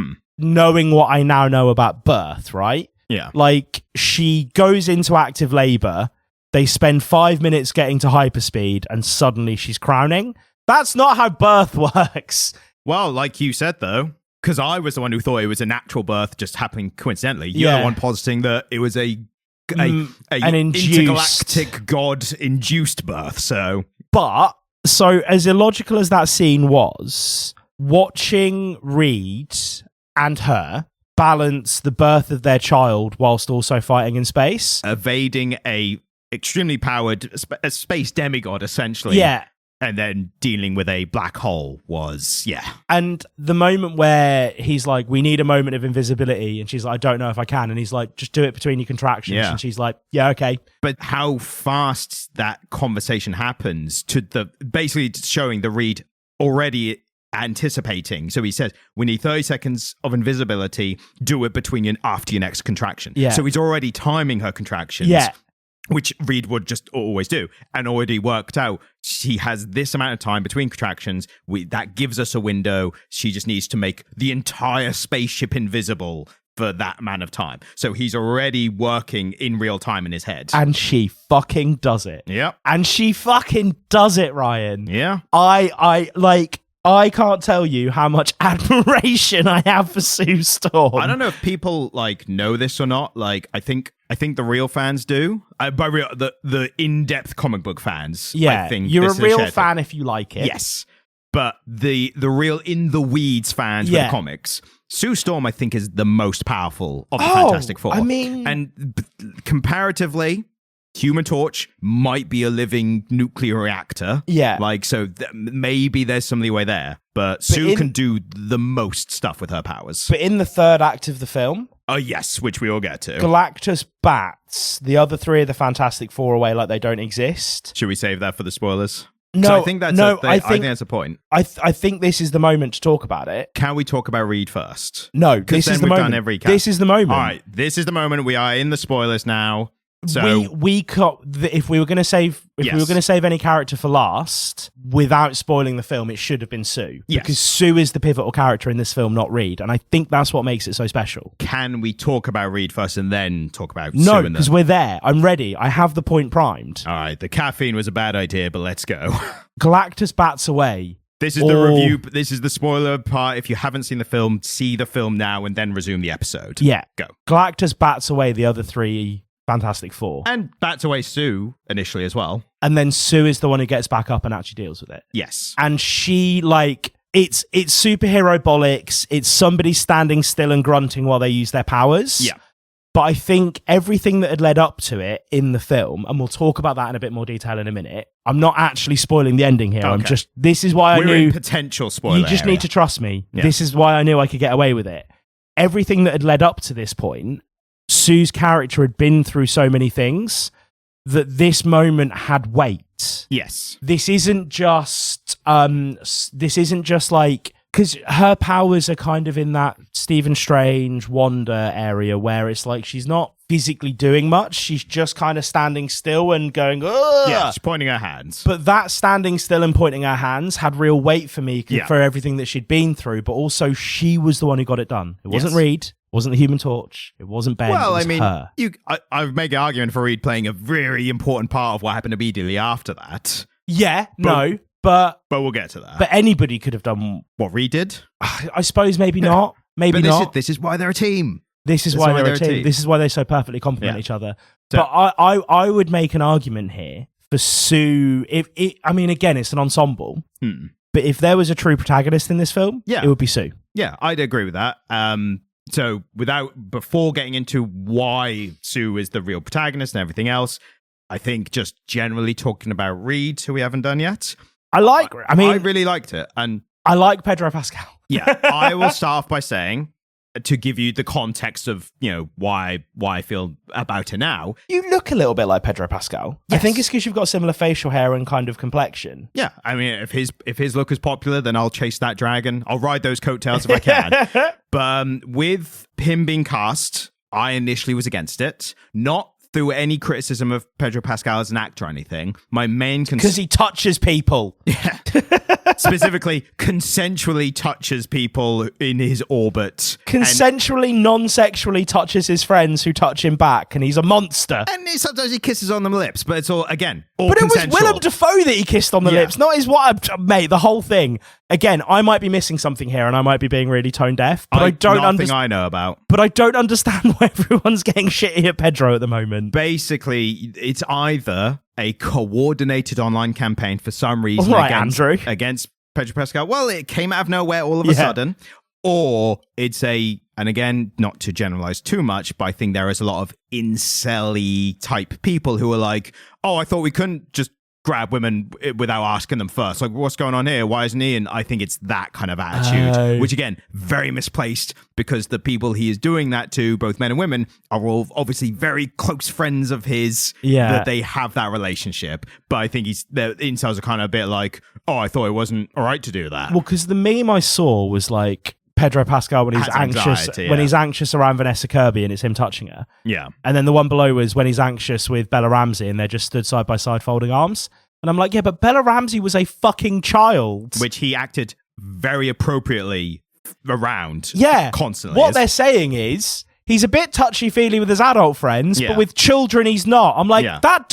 Knowing what I now know about birth, right? Yeah. Like, she goes into active labor, they spend 5 minutes getting to hyperspeed, and suddenly she's crowning. That's not how birth works. Well, like you said, though, because I was the one who thought it was a natural birth just happening coincidentally. You're the one positing that it was an intergalactic god-induced birth, so... But, so as illogical as that scene was, watching Reed and her balance the birth of their child whilst also fighting in space, evading a extremely powered space demigod, essentially. Yeah. And then dealing with a black hole was, yeah. And the moment where he's like, we need a moment of invisibility, and she's like, I don't know if I can, and he's like, just do it between your contractions. Yeah. And she's like, yeah, okay. But how fast that conversation happens to basically showing the Reed already anticipating. So he says, we need 30 seconds of invisibility, do it between you and after your next contraction. Yeah. So he's already timing her contractions. Yeah. Which Reed would just always do, and already worked out she has this amount of time between contractions. That gives us a window. She just needs to make the entire spaceship invisible for that amount of time. So he's already working in real time in his head. And she fucking does it. Yeah. And she fucking does it, Ryan. Yeah. I can't tell you how much admiration I have for Sue Storm. I don't know if people know this or not. I think the real fans do. By real, the in-depth comic book fans. Yeah, I think you're a real fan if you like it. Yes, but the real in the weeds fans with the comics. Sue Storm, I think, is the most powerful of the Fantastic Four. I mean, and comparatively, Human Torch might be a living nuclear reactor. Yeah. Maybe there's some leeway there. But Sue can do the most stuff with her powers. But in the third act of the film... yes, which we all get to. Galactus bats the other 3 of the Fantastic Four away like they don't exist. Should we save that for the spoilers? No, I think that's I think that's a point. I think this is the moment to talk about it. Can we talk about Reed first? No, this is the moment. This is the moment. All right, this is the moment. We are in the spoilers now. So if we were going to save any character for last without spoiling the film, it should have been Sue, because Sue is the pivotal character in this film, not Reed, and I think that's what makes it so special. Can we talk about Reed first and then talk about Sue? No, because we're there. I'm ready. I have the point primed. All right, the caffeine was a bad idea, but let's go. Galactus bats away. This is the review. This is the spoiler part. If you haven't seen the film, see the film now and then resume the episode. Yeah, go. Galactus bats away the other 3 Fantastic Four. And bats away Sue initially as well. And then Sue is the one who gets back up and actually deals with it. Yes. And she, it's superhero bollocks. It's somebody standing still and grunting while they use their powers. Yeah. But I think everything that had led up to it in the film, and we'll talk about that in a bit more detail in a minute. I'm not actually spoiling the ending here. Okay. This is why I knew... We're in potential spoiler You just need to trust me. Yeah. This is why I knew I could get away with it. Everything that had led up to this point... Sue's character had been through so many things that this moment had weight. Yes. This isn't just like Because her powers are kind of in that Stephen Strange, Wanda area where it's like she's not physically doing much. She's just kind of standing still and going, ugh! Yeah, she's pointing her hands. But that standing still and pointing her hands had real weight for me for everything that she'd been through. But also, she was the one who got it done. It wasn't Reed. It wasn't the Human Torch. It wasn't Ben. Well, it was her. I would make an argument for Reed playing a very important part of what happened immediately after that. Yeah, but we'll get to that. But anybody could have done what Reed did. I suppose maybe not. Maybe not. This is why they're a team. This is why they're a team. This is why they so perfectly complement each other. So, but I would make an argument here for Sue. Again, it's an ensemble. But if there was a true protagonist in this film, it would be Sue. Yeah, I'd agree with that. So before getting into why Sue is the real protagonist and everything else, I think just generally talking about Reed, who we haven't done yet. I really liked it. And I like Pedro Pascal. Yeah, I will start off by saying, to give you the context of, why I feel about it now. You look a little bit like Pedro Pascal. Yes. I think it's because you've got similar facial hair and kind of complexion. Yeah, I mean, if his look is popular, then I'll chase that dragon. I'll ride those coattails if I can. But with him being cast, I initially was against it. Not through any criticism of Pedro Pascal as an actor or anything. My main concern... Because he touches people. Yeah. Specifically, consensually touches people in his orbit. Consensually, non-sexually touches his friends who touch him back, and he's a monster. And sometimes he kisses on the lips, but it's all But consensual. It was Willem Dafoe that he kissed on the lips, not his wife. Mate, the whole thing. Again, I might be missing something here, and I might be being really tone deaf, but I don't understand. I know about. But I don't understand why everyone's getting shitty at Pedro at the moment. Basically, it's either a coordinated online campaign for some reason against Pedro Pascal. Well, it came out of nowhere all of a sudden. Or it's and again, not to generalize too much, but I think there is a lot of incel-y type people who are like, oh, I thought we couldn't just grab women without asking them first. Like, what's going on here? Why isn't he? And I think it's that kind of attitude, which again, very misplaced, because the people he is doing that to, both men and women, are all obviously very close friends of his, that they have that relationship. But I think the incels are kind of a bit like, oh, I thought it wasn't all right to do that. Well, because the meme I saw was like, Pedro Pascal when he's he's anxious around Vanessa Kirby and it's him touching her. Yeah. And then the one below was when he's anxious with Bella Ramsey and they're just stood side by side folding arms. And I'm like, yeah, but Bella Ramsey was a fucking child. Which he acted very appropriately around. Yeah. Constantly. What they're saying is he's a bit touchy-feely with his adult friends, but with children he's not. I'm like, that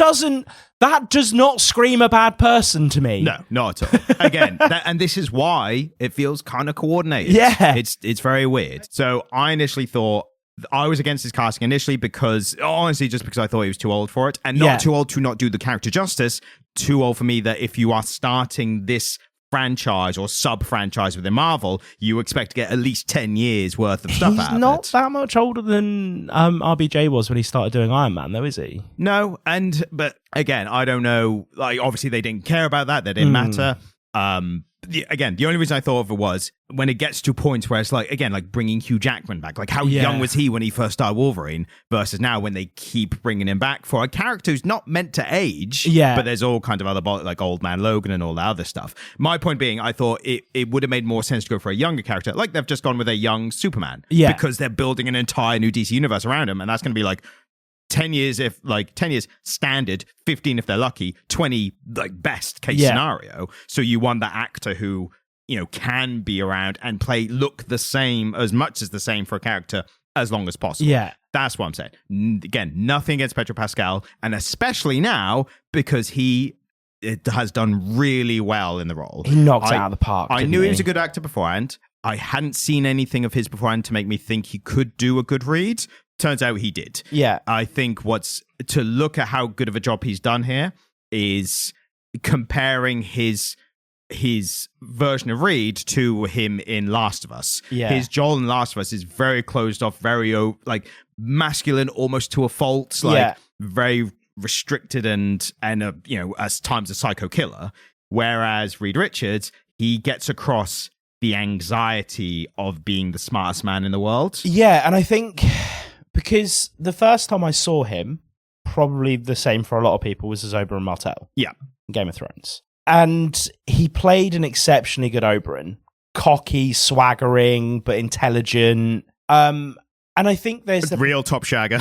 does not scream a bad person to me. No, not at all. Again, and this is why it feels kind of coordinated. Yeah. It's very weird. So I initially thought, I was against his casting initially because, honestly, just because I thought he was too old for it, and not too old to not do the character justice, too old for me that if you are starting this franchise or sub-franchise within Marvel, you expect to get at least 10 years worth of stuff out of it. He's not that much older than RBJ was when he started doing Iron Man, though, is he? No, but again, I don't know. Like, obviously, they didn't care about that. That didn't matter. Again, the only reason I thought of it was when it gets to points where it's like, again, like bringing Hugh Jackman back. Like, how young was he when he first started Wolverine versus now when they keep bringing him back for a character who's not meant to age. Yeah. But there's all kind of other, like Old Man Logan and all that other stuff. My point being, I thought it would have made more sense to go for a younger character. Like they've just gone with a young Superman. Yeah. Because they're building an entire new DC universe around him. And that's going to be like 10 years standard, 15 if they're lucky, 20 like best case scenario. So you want that actor who, can be around and look the same, as much as the same for a character as long as possible. Yeah. That's what I'm saying. Again, nothing against Pedro Pascal, and especially now because it has done really well in the role. He knocked it out of the park. I knew he was a good actor beforehand. I hadn't seen anything of his beforehand to make me think he could do a good read. Turns out he did. Yeah. I think to look at how good of a job he's done here is comparing his version of Reed to him in Last of Us. Yeah. His Joel in Last of Us is very closed off, very like masculine almost to a fault, like very restricted and as times a psycho killer. Whereas Reed Richards, he gets across the anxiety of being the smartest man in the world. Yeah, and I think because the first time I saw him, probably the same for a lot of people, was as Oberyn Martell. Yeah. In Game of Thrones. And he played an exceptionally good Oberyn cocky, swaggering, but intelligent. And I think there's the real top shagger.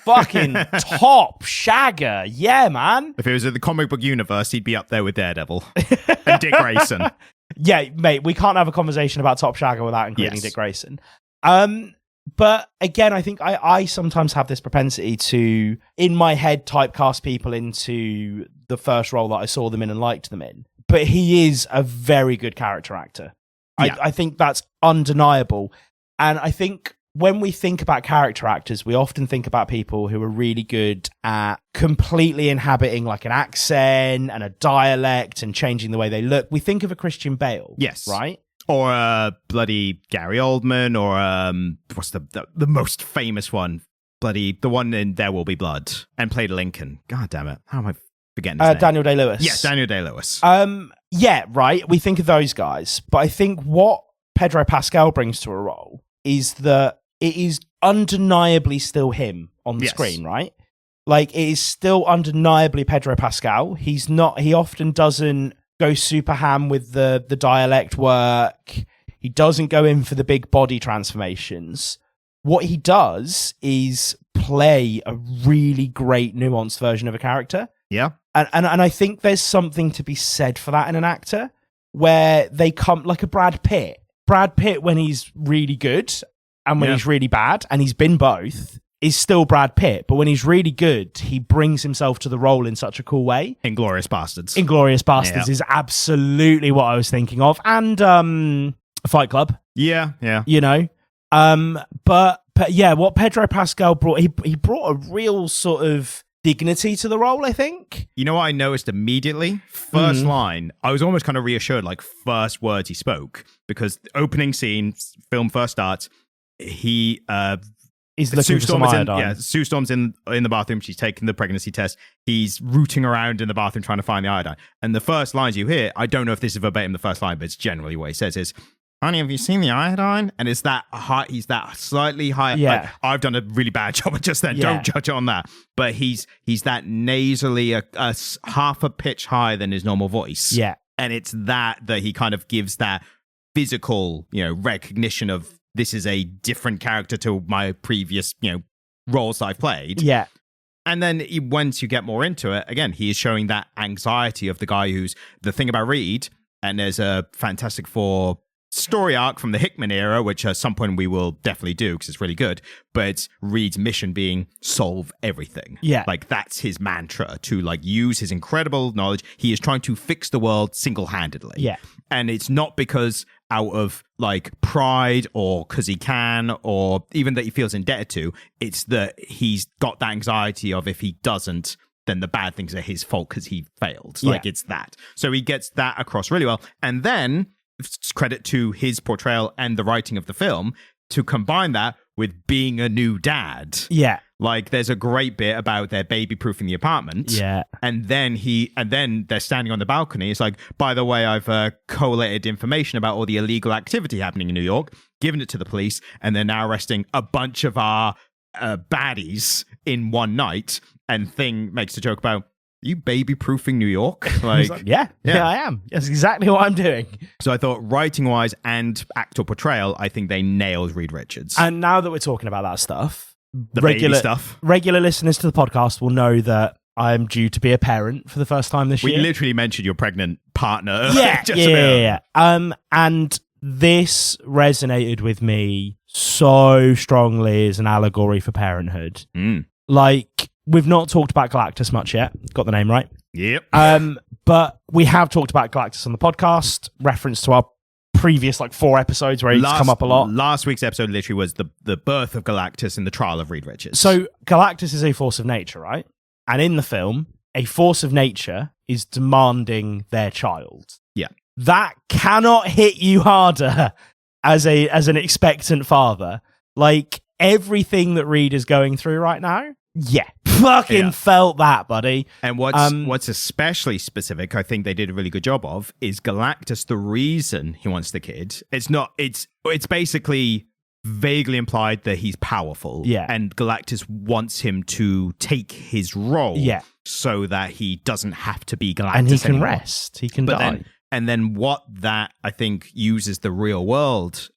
Fucking top shagger. Yeah, man. If it was in the comic book universe, he'd be up there with Daredevil and Dick Grayson. Yeah, mate, we can't have a conversation about top shagger without including Dick Grayson. But again, I think I sometimes have this propensity to, in my head, typecast people into the first role that I saw them in and liked them in. But he is a very good character actor. Yeah. I think that's undeniable. And I think when we think about character actors, we often think about people who are really good at completely inhabiting like an accent and a dialect and changing the way they look. We think of a Christian Bale. Yes. Right? Or bloody Gary Oldman, or what's the most famous one? Bloody the one in There Will Be Blood and played Lincoln. God damn it! How am I forgetting his name? Daniel Day-Lewis. Yes, Daniel Day-Lewis. Yeah, right. We think of those guys, but I think what Pedro Pascal brings to a role is that it is undeniably still him on the screen, right? Like it is still undeniably Pedro Pascal. He's not. He often doesn't go super ham with the dialect work. He doesn't go in for the big body transformations. What he does is play a really great nuanced version of a character. Yeah. And I think there's something to be said for that in an actor, where they come like a Brad Pitt. Brad Pitt, when he's really good and when he's really bad, and he's been both, is still Brad Pitt, but when he's really good, he brings himself to the role in such a cool way. Inglourious Bastards. Inglourious Bastards is absolutely what I was thinking of, and Fight Club. Yeah, yeah. You know, but yeah, what Pedro Pascal brought, he brought a real sort of dignity to the role, I think. You know what I noticed immediately? First line, I was almost kind of reassured, like first words he spoke, because the opening scene, film first starts, he's looking for some iodine. Sue Storm's in the bathroom. She's taking the pregnancy test. He's rooting around in the bathroom trying to find the iodine. And the first lines you hear, I don't know if this is verbatim the first line, but it's generally what he says is, "Honey, have you seen the iodine?" And it's that high. He's that slightly higher. Yeah. Like, I've done a really bad job of just then. Yeah. Don't judge it on that. But he's that nasally, a half a pitch higher than his normal voice. Yeah. And it's that he kind of gives that physical, recognition of, this is a different character to my previous, roles that I've played. Yeah. And then once you get more into it, again, he is showing that anxiety of the guy who's the thing about Reed. And there's a Fantastic Four story arc from the Hickman era, which at some point we will definitely do because it's really good. But it's Reed's mission being solve everything. Yeah. Like that's his mantra, to like use his incredible knowledge. He is trying to fix the world single-handedly. Yeah. And it's not because out of like pride or because he can, or even that he feels indebted to. It's that he's got that anxiety of, if he doesn't, then the bad things are his fault because he failed. Like it's that. So he gets that across really well. And then credit to his portrayal and the writing of the film to combine that with being a new dad. Yeah. Like there's a great bit about their baby proofing the apartment. Yeah. And then they're standing on the balcony. It's like, by the way, I've collated information about all the illegal activity happening in New York, given it to the police, and they're now arresting a bunch of our baddies in one night. And Thing makes a joke about, you baby proofing New York? Like, yeah, I am. That's exactly what I'm doing. So I thought, writing wise and actor portrayal, I think they nailed Reed Richards. And now that we're talking about that stuff, baby stuff, regular listeners to the podcast will know that I'm due to be a parent for the first time this year. We literally mentioned your pregnant partner. Yeah. And this resonated with me so strongly as an allegory for parenthood. Like, we've not talked about Galactus much yet. Got the name right. Yep. But we have talked about Galactus on the podcast, reference to our previous 4 episodes where he's come up a lot. Last week's episode literally was the birth of Galactus and the trial of Reed Richards. So Galactus is a force of nature, right? And in the film, a force of nature is demanding their child. Yeah. That cannot hit you harder as an expectant father. Like, everything that Reed is going through right now, fucking felt that, buddy. And what's especially specific, I think they did a really good job of, is Galactus, the reason he wants the kid. It's basically vaguely implied that he's powerful. Yeah. And Galactus wants him to take his role. Yeah. So that he doesn't have to be Galactus and he can anymore. rest. He can die. Then And then what that, I think, uses the real world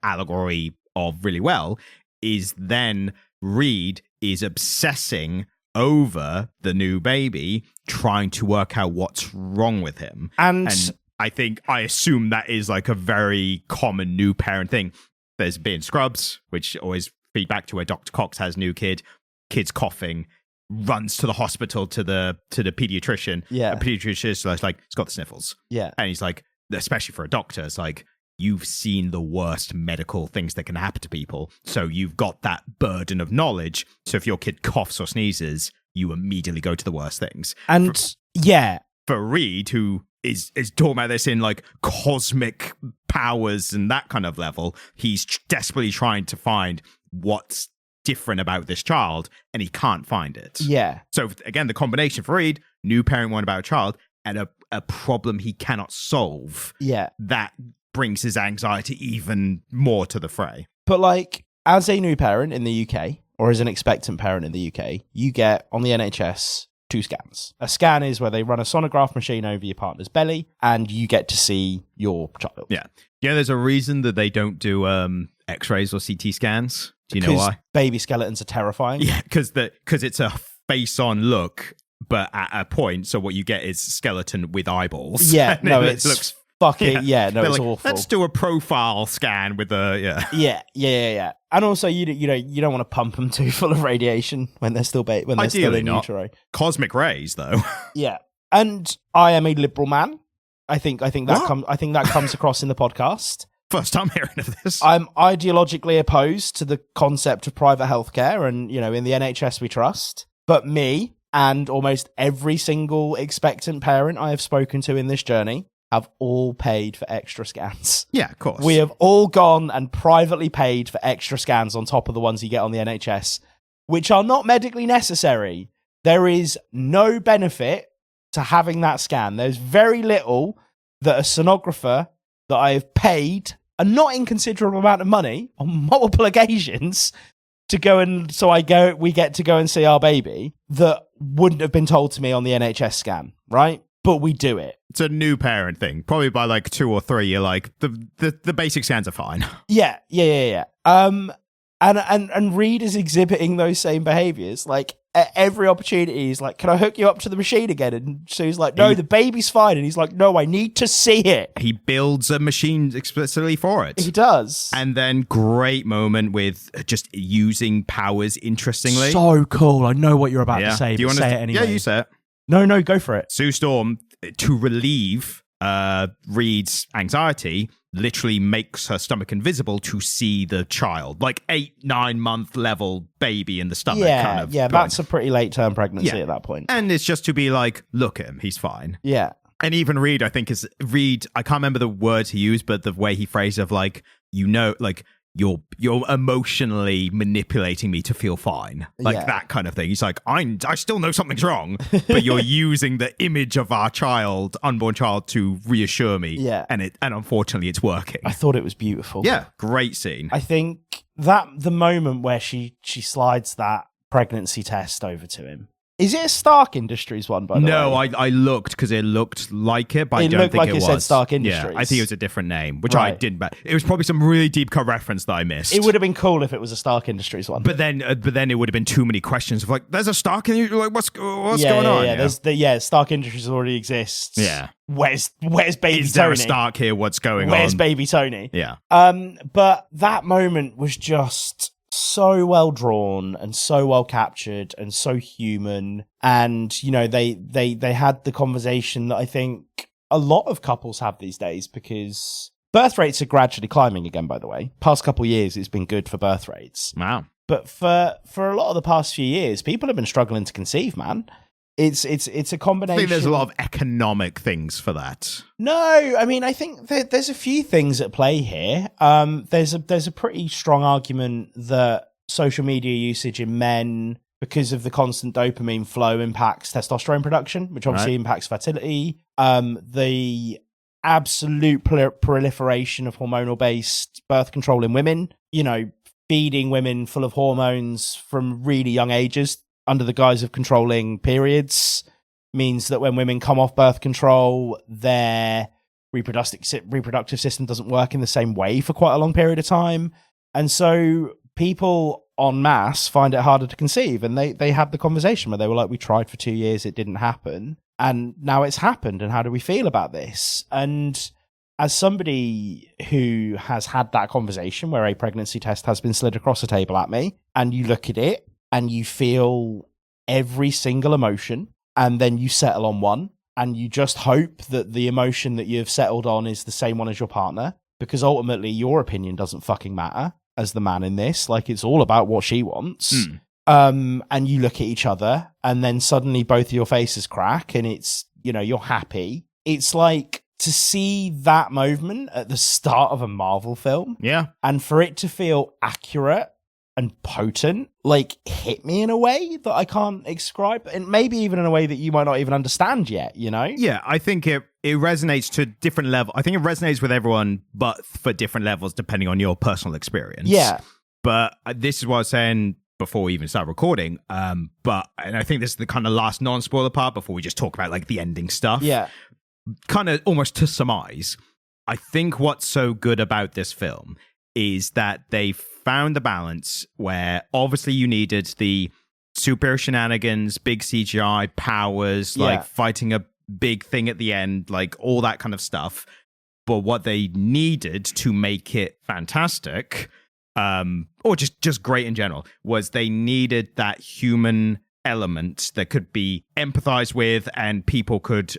allegory of really well is then Reed is obsessing over the new baby, trying to work out what's wrong with him. And I assume that is like a very common new parent thing. There's been Scrubs, which always feed back to where Dr. Cox has new kid's coughing, runs to the hospital to the pediatrician. Yeah. The pediatrician's like, it's got the sniffles. Yeah. And he's like, especially for a doctor, it's like, you've seen the worst medical things that can happen to people. So you've got that burden of knowledge. So if your kid coughs or sneezes, you immediately go to the worst things. And for Reed, who is talking about this in like cosmic powers and that kind of level, he's desperately trying to find what's different about this child, and he can't find it. Yeah. So again, the combination for Reed, new parent one about a child, and a problem he cannot solve. Yeah. That brings his anxiety even more to the fray. But like, as a new parent in the UK, or as an expectant parent in the UK, you get on the NHS 2 scans. A scan is where they run a sonograph machine over your partner's belly and you get to see your child. Yeah. Yeah, there's a reason that they don't do X-rays or CT scans. Do you know why? Baby skeletons are terrifying. Yeah, because it's a face-on look, but at a point, so what you get is skeleton with eyeballs. Yeah, no, it looks fucking, it's like, awful. Let's do a profile scan with Yeah. And also, you don't want to pump them too full of radiation when they're still still in utero. Cosmic rays, though. Yeah, and I am a liberal man. I think that comes across in the podcast. First time hearing of this. I'm ideologically opposed to the concept of private healthcare, and in the NHS we trust. But me and almost every single expectant parent I have spoken to in this journey have all paid for extra scans. Yeah, of course. We have all gone and privately paid for extra scans on top of the ones you get on the NHS, which are not medically necessary. There is no benefit to having that scan. There's very little that a sonographer that I have paid a not inconsiderable amount of money on multiple occasions to go and we get to go and see our baby that wouldn't have been told to me on the NHS scan, right? But we do it. It's a new parent thing. Probably by like 2 or 3, you're like, the basic scans are fine. Yeah. And Reed is exhibiting those same behaviors. Like, at every opportunity, he's like, can I hook you up to the machine again? And Sue's like, no, the baby's fine. And he's like, no, I need to see it. He builds a machine explicitly for it. He does. And then great moment with just using powers interestingly. So cool. I know what you're about to say, but say it anyway. Yeah, you say it. No, go for it. Sue Storm, to relieve Reed's anxiety, literally makes her stomach invisible to see the child, like 8-9 month level baby in the stomach. That's a pretty late term pregnancy at that point. And it's just to be like, look at him, he's fine. Yeah. And even Reed, I think I can't remember the words he used, but the way he phrased it of like, like, you're emotionally manipulating me to feel fine, like that kind of thing. He's like, I still know something's wrong, but you're using the image of our unborn child to reassure me. Yeah, and unfortunately, it's working. I thought it was beautiful. Yeah, great scene. I think that the moment where she slides that pregnancy test over to him. Is it a Stark Industries one, by the way? No, I looked because it looked like it, but I don't think it was. It said Stark Industries. Yeah, I think it was a different name, which I didn't. But it was probably some really deep cut reference that I missed. It would have been cool if it was a Stark Industries one. But then it would have been too many questions of like, there's a Stark, and you're like, what's going on? Yeah, Stark Industries already exists. Yeah. Where's baby Tony? Is there a Stark here? What's going on? Where's baby Tony? Yeah. But that moment was just so well drawn and so well captured and so human. And they had the conversation that I think a lot of couples have these days, because birth rates are gradually climbing again, by the way. Past couple of years it's been good for birth rates. Wow. But for a lot of the past few years, people have been struggling to conceive, man. It's a combination. I think there's a lot of economic things for that. No, I mean, I think there's a few things at play here. There's a pretty strong argument that social media usage in men, because of the constant dopamine flow, impacts testosterone production, which obviously impacts fertility. The absolute proliferation of hormonal-based birth control in women, feeding women full of hormones from really young ages under the guise of controlling periods, means that when women come off birth control, their reproductive system doesn't work in the same way for quite a long period of time. And so people en masse find it harder to conceive. And they had the conversation where they were like, we tried for 2 years, it didn't happen. And now it's happened. And how do we feel about this? And as somebody who has had that conversation where a pregnancy test has been slid across the table at me, and you look at it and you feel every single emotion, and then you settle on one, and you just hope that the emotion that you've settled on is the same one as your partner, because ultimately your opinion doesn't fucking matter as the man in this. Like, it's all about what she wants. And you look at each other, and then suddenly both of your faces crack, and it's, you're happy. It's like, to see that moment at the start of a Marvel film, and for it to feel accurate and potent, like, hit me in a way that I can't describe, and maybe even in a way that you might not even understand yet, Yeah, I think it resonates to different levels. I think it resonates with everyone, but for different levels, depending on your personal experience. Yeah. But this is what I was saying before we even start recording. And I think this is the kind of last non-spoiler part before we just talk about, like, the ending stuff. Yeah. Kind of almost to surmise, I think what's so good about this film is that they found the balance where obviously you needed the super shenanigans, big CGI powers, like fighting a big thing at the end, like all that kind of stuff. But what they needed to make it fantastic, or just great in general, was they needed that human element that could be empathized with and people could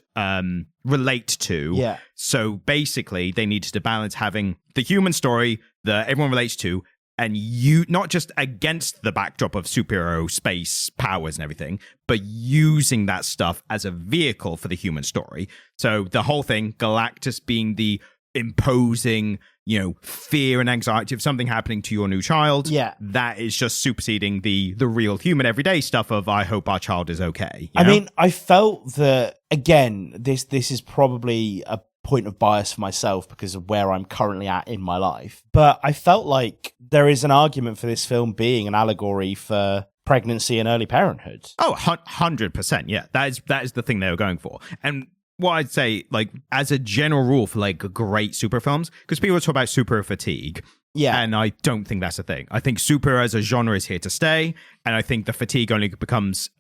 relate to. Yeah. So basically, they needed to balance having the human story that everyone relates to, and you not just against the backdrop of superhero space powers and everything, but using that stuff as a vehicle for the human story. So the whole thing, Galactus being the imposing, fear and anxiety of something happening to your new child. Yeah. That is just superseding the real human everyday stuff of, I hope our child is okay. I mean, I felt that, again, this is probably a point of bias for myself because of where I'm currently at in my life. But I felt like there is an argument for this film being an allegory for pregnancy and early parenthood. Oh, 100%. Yeah, that is the thing they were going for. And what I'd say, like, as a general rule for, like, great super films, because people talk about super fatigue. Yeah. And I don't think that's a thing. I think super as a genre is here to stay. And I think the fatigue only comes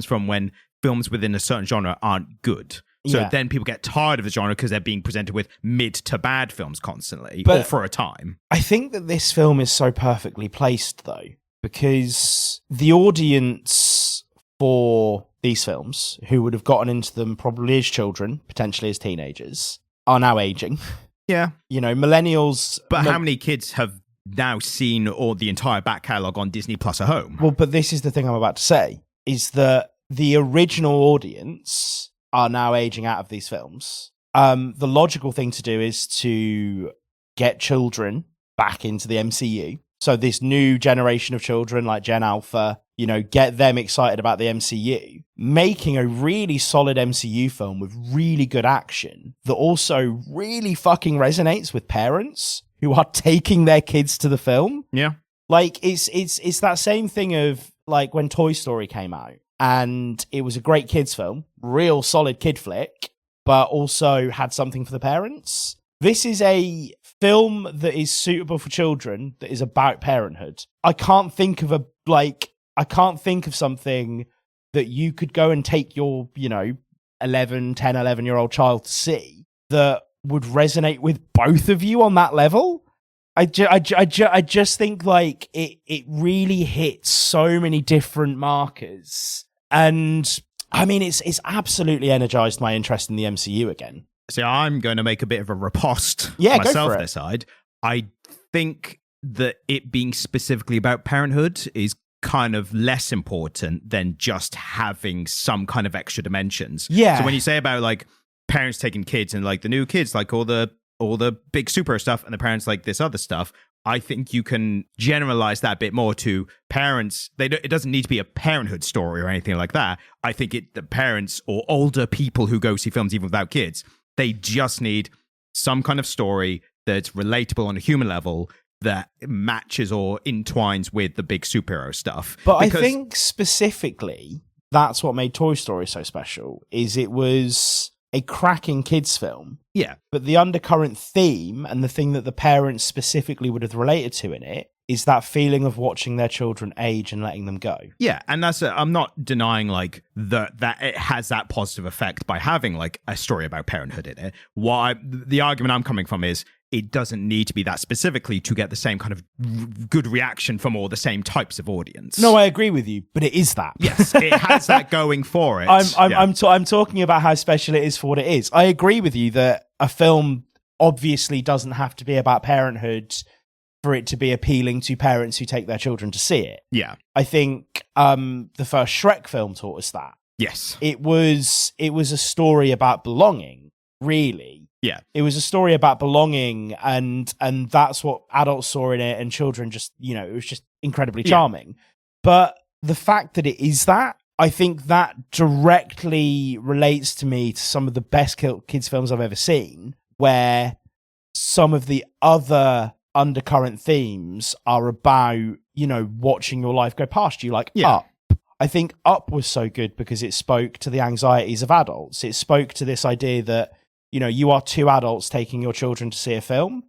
from when films within a certain genre aren't good. So then people get tired of the genre because they're being presented with mid to bad films constantly, or for a time. I think that this film is so perfectly placed, though, because the audience for these films, who would have gotten into them probably as children, potentially as teenagers, are now aging. Yeah. Millennials... But how many kids have now seen all the entire back catalogue on Disney Plus at home? Well, but this is the thing I'm about to say, is that the original audience are now aging out of these films. The logical thing to do is to get children back into the MCU. So this new generation of children like Gen Alpha, get them excited about the MCU. Making a really solid MCU film with really good action that also really fucking resonates with parents who are taking their kids to the film. Yeah. Like, it's that same thing of, like, when Toy Story came out. And it was a great kids film, real solid kid flick, but also had something for the parents. This is a film that is suitable for children, that is about parenthood. I can't think of something that you could go and take your, 11-year-old child to see that would resonate with both of you on that level. I just think, like, it really hits so many different markers. And I mean, it's absolutely energized my interest in the MCU again. So I'm going to make a bit of a riposte myself go for it. This side. I think that it being specifically about parenthood is kind of less important than just having some kind of extra dimensions. Yeah. So when you say about, like, parents taking kids and, like, the new kids, like all the big super stuff, and the parents like this other stuff, I think you can generalize that a bit more to parents. It doesn't need to be a parenthood story or anything like that. I think the parents or older people who go see films even without kids, they just need some kind of story that's relatable on a human level that matches or entwines with the big superhero stuff. But I think specifically that's what made Toy Story so special, is it was a cracking kids film. Yeah. But the undercurrent theme and the thing that the parents specifically would have related to in it is that feeling of watching their children age and letting them go. Yeah, and I'm not denying like that it has that positive effect by having like a story about parenthood in it. The argument I'm coming from is it doesn't need to be that specifically to get the same kind of good reaction from all the same types of audience. No, I agree with you, but it is that. Yes, it has that going for it. I'm talking about how special it is for what it is. I agree with you that a film obviously doesn't have to be about parenthood for it to be appealing to parents who take their children to see it. Yeah. I think the first Shrek film taught us that. Yes. It was a story about belonging, really. Yeah. It was a story about belonging, and that's what adults saw in it, and children just, it was just incredibly charming. Yeah. But the fact that it is that, I think that directly relates to me to some of the best kids films I've ever seen, where some of the other undercurrent themes are about, watching your life go past you, like Up. I think Up was so good because it spoke to the anxieties of adults. It spoke to this idea that, you are two adults taking your children to see a film,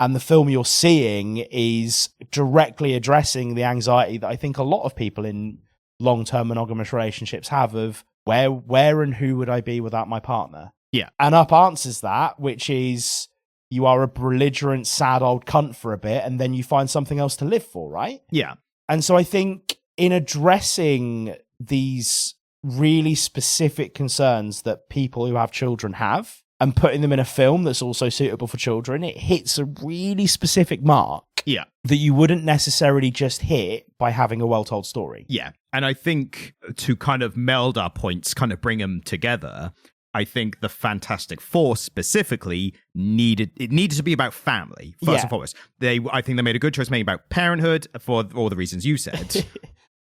and the film you're seeing is directly addressing the anxiety that I think a lot of people in long-term monogamous relationships have of where and who would I be without my partner? Yeah. And Up answers that, which is you are a belligerent, sad old cunt for a bit, and then you find something else to live for, right? Yeah. And so I think in addressing these really specific concerns that people who have children have, and putting them in a film that's also suitable for children, it hits a really specific mark that you wouldn't necessarily just hit by having a well-told story. Yeah. And I think to kind of meld our points, kind of bring them together, I think the Fantastic Four specifically needed to be about family, first and foremost. I think they made a good choice making about parenthood for all the reasons you said.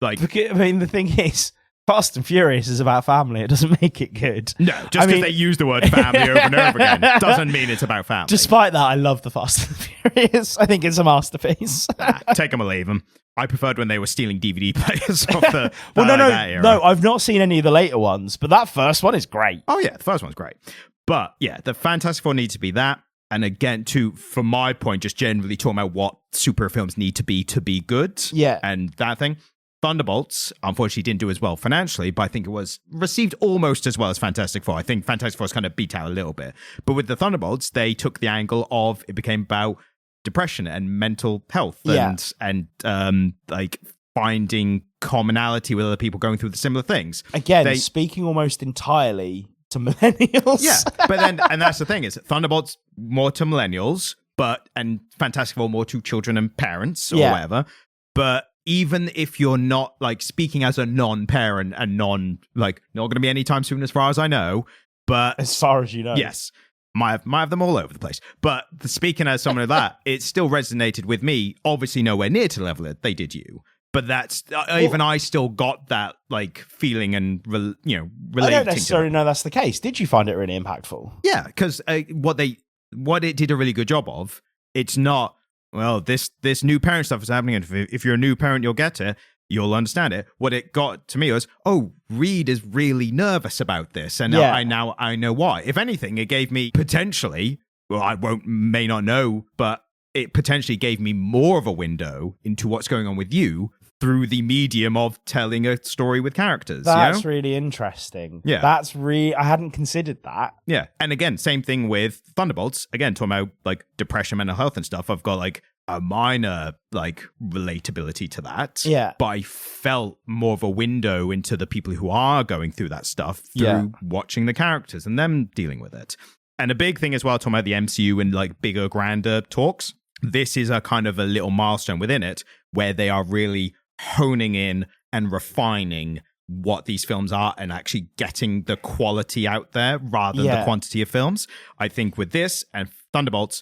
The thing is, Fast and Furious is about family. It doesn't make it good. No, just because they use the word family over and over again doesn't mean it's about family. Despite that, I love the Fast and Furious. I think it's a masterpiece. Take them or leave them. I preferred when they were stealing DVD players off the that era. No, I've not seen any of the later ones, but that first one is great. Oh yeah, the first one's great. But yeah, the Fantastic Four needs to be that. And again, from my point, just generally talking about what super films need to be good. Yeah. And that thing. Thunderbolts, unfortunately, didn't do as well financially, but I think it was received almost as well as Fantastic Four. I think Fantastic Four was kind of beat out a little bit. But with the Thunderbolts, they took the angle of it became about depression and mental health and like finding commonality with other people going through the similar things. Again, speaking almost entirely to millennials. Yeah, but then, and that's the thing, is Thunderbolts more to millennials, and Fantastic Four more to children and parents or whatever. But even if you're not like speaking as a non-parent and not going to be anytime soon as far as I know, but as far as you know, yes, might have them all over the place. But speaking as someone of that, it still resonated with me. Obviously, nowhere near to the level that they did you, but that's even I still got that like feeling and relating. I don't necessarily know that's the case. Did you find it really impactful? Yeah, because what it did a really good job of. It's not. Well, this new parent stuff is happening, and if you're a new parent, you'll get it. You'll understand it. What it got to me was, Reed is really nervous about this, and I know why. If anything, it gave me potentially, well, I may not know, but it potentially gave me more of a window into what's going on with you through the medium of telling a story with characters. That's really interesting. Yeah. I hadn't considered that. Yeah. And again, same thing with Thunderbolts. Again, talking about like depression, mental health and stuff. I've got like a minor like relatability to that. Yeah. But I felt more of a window into the people who are going through that stuff through watching the characters and them dealing with it. And a big thing as well, talking about the MCU and like bigger, grander talks. This is a kind of a little milestone within it where they are really honing in and refining what these films are and actually getting the quality out there rather than the quantity of films. I think with this and Thunderbolts,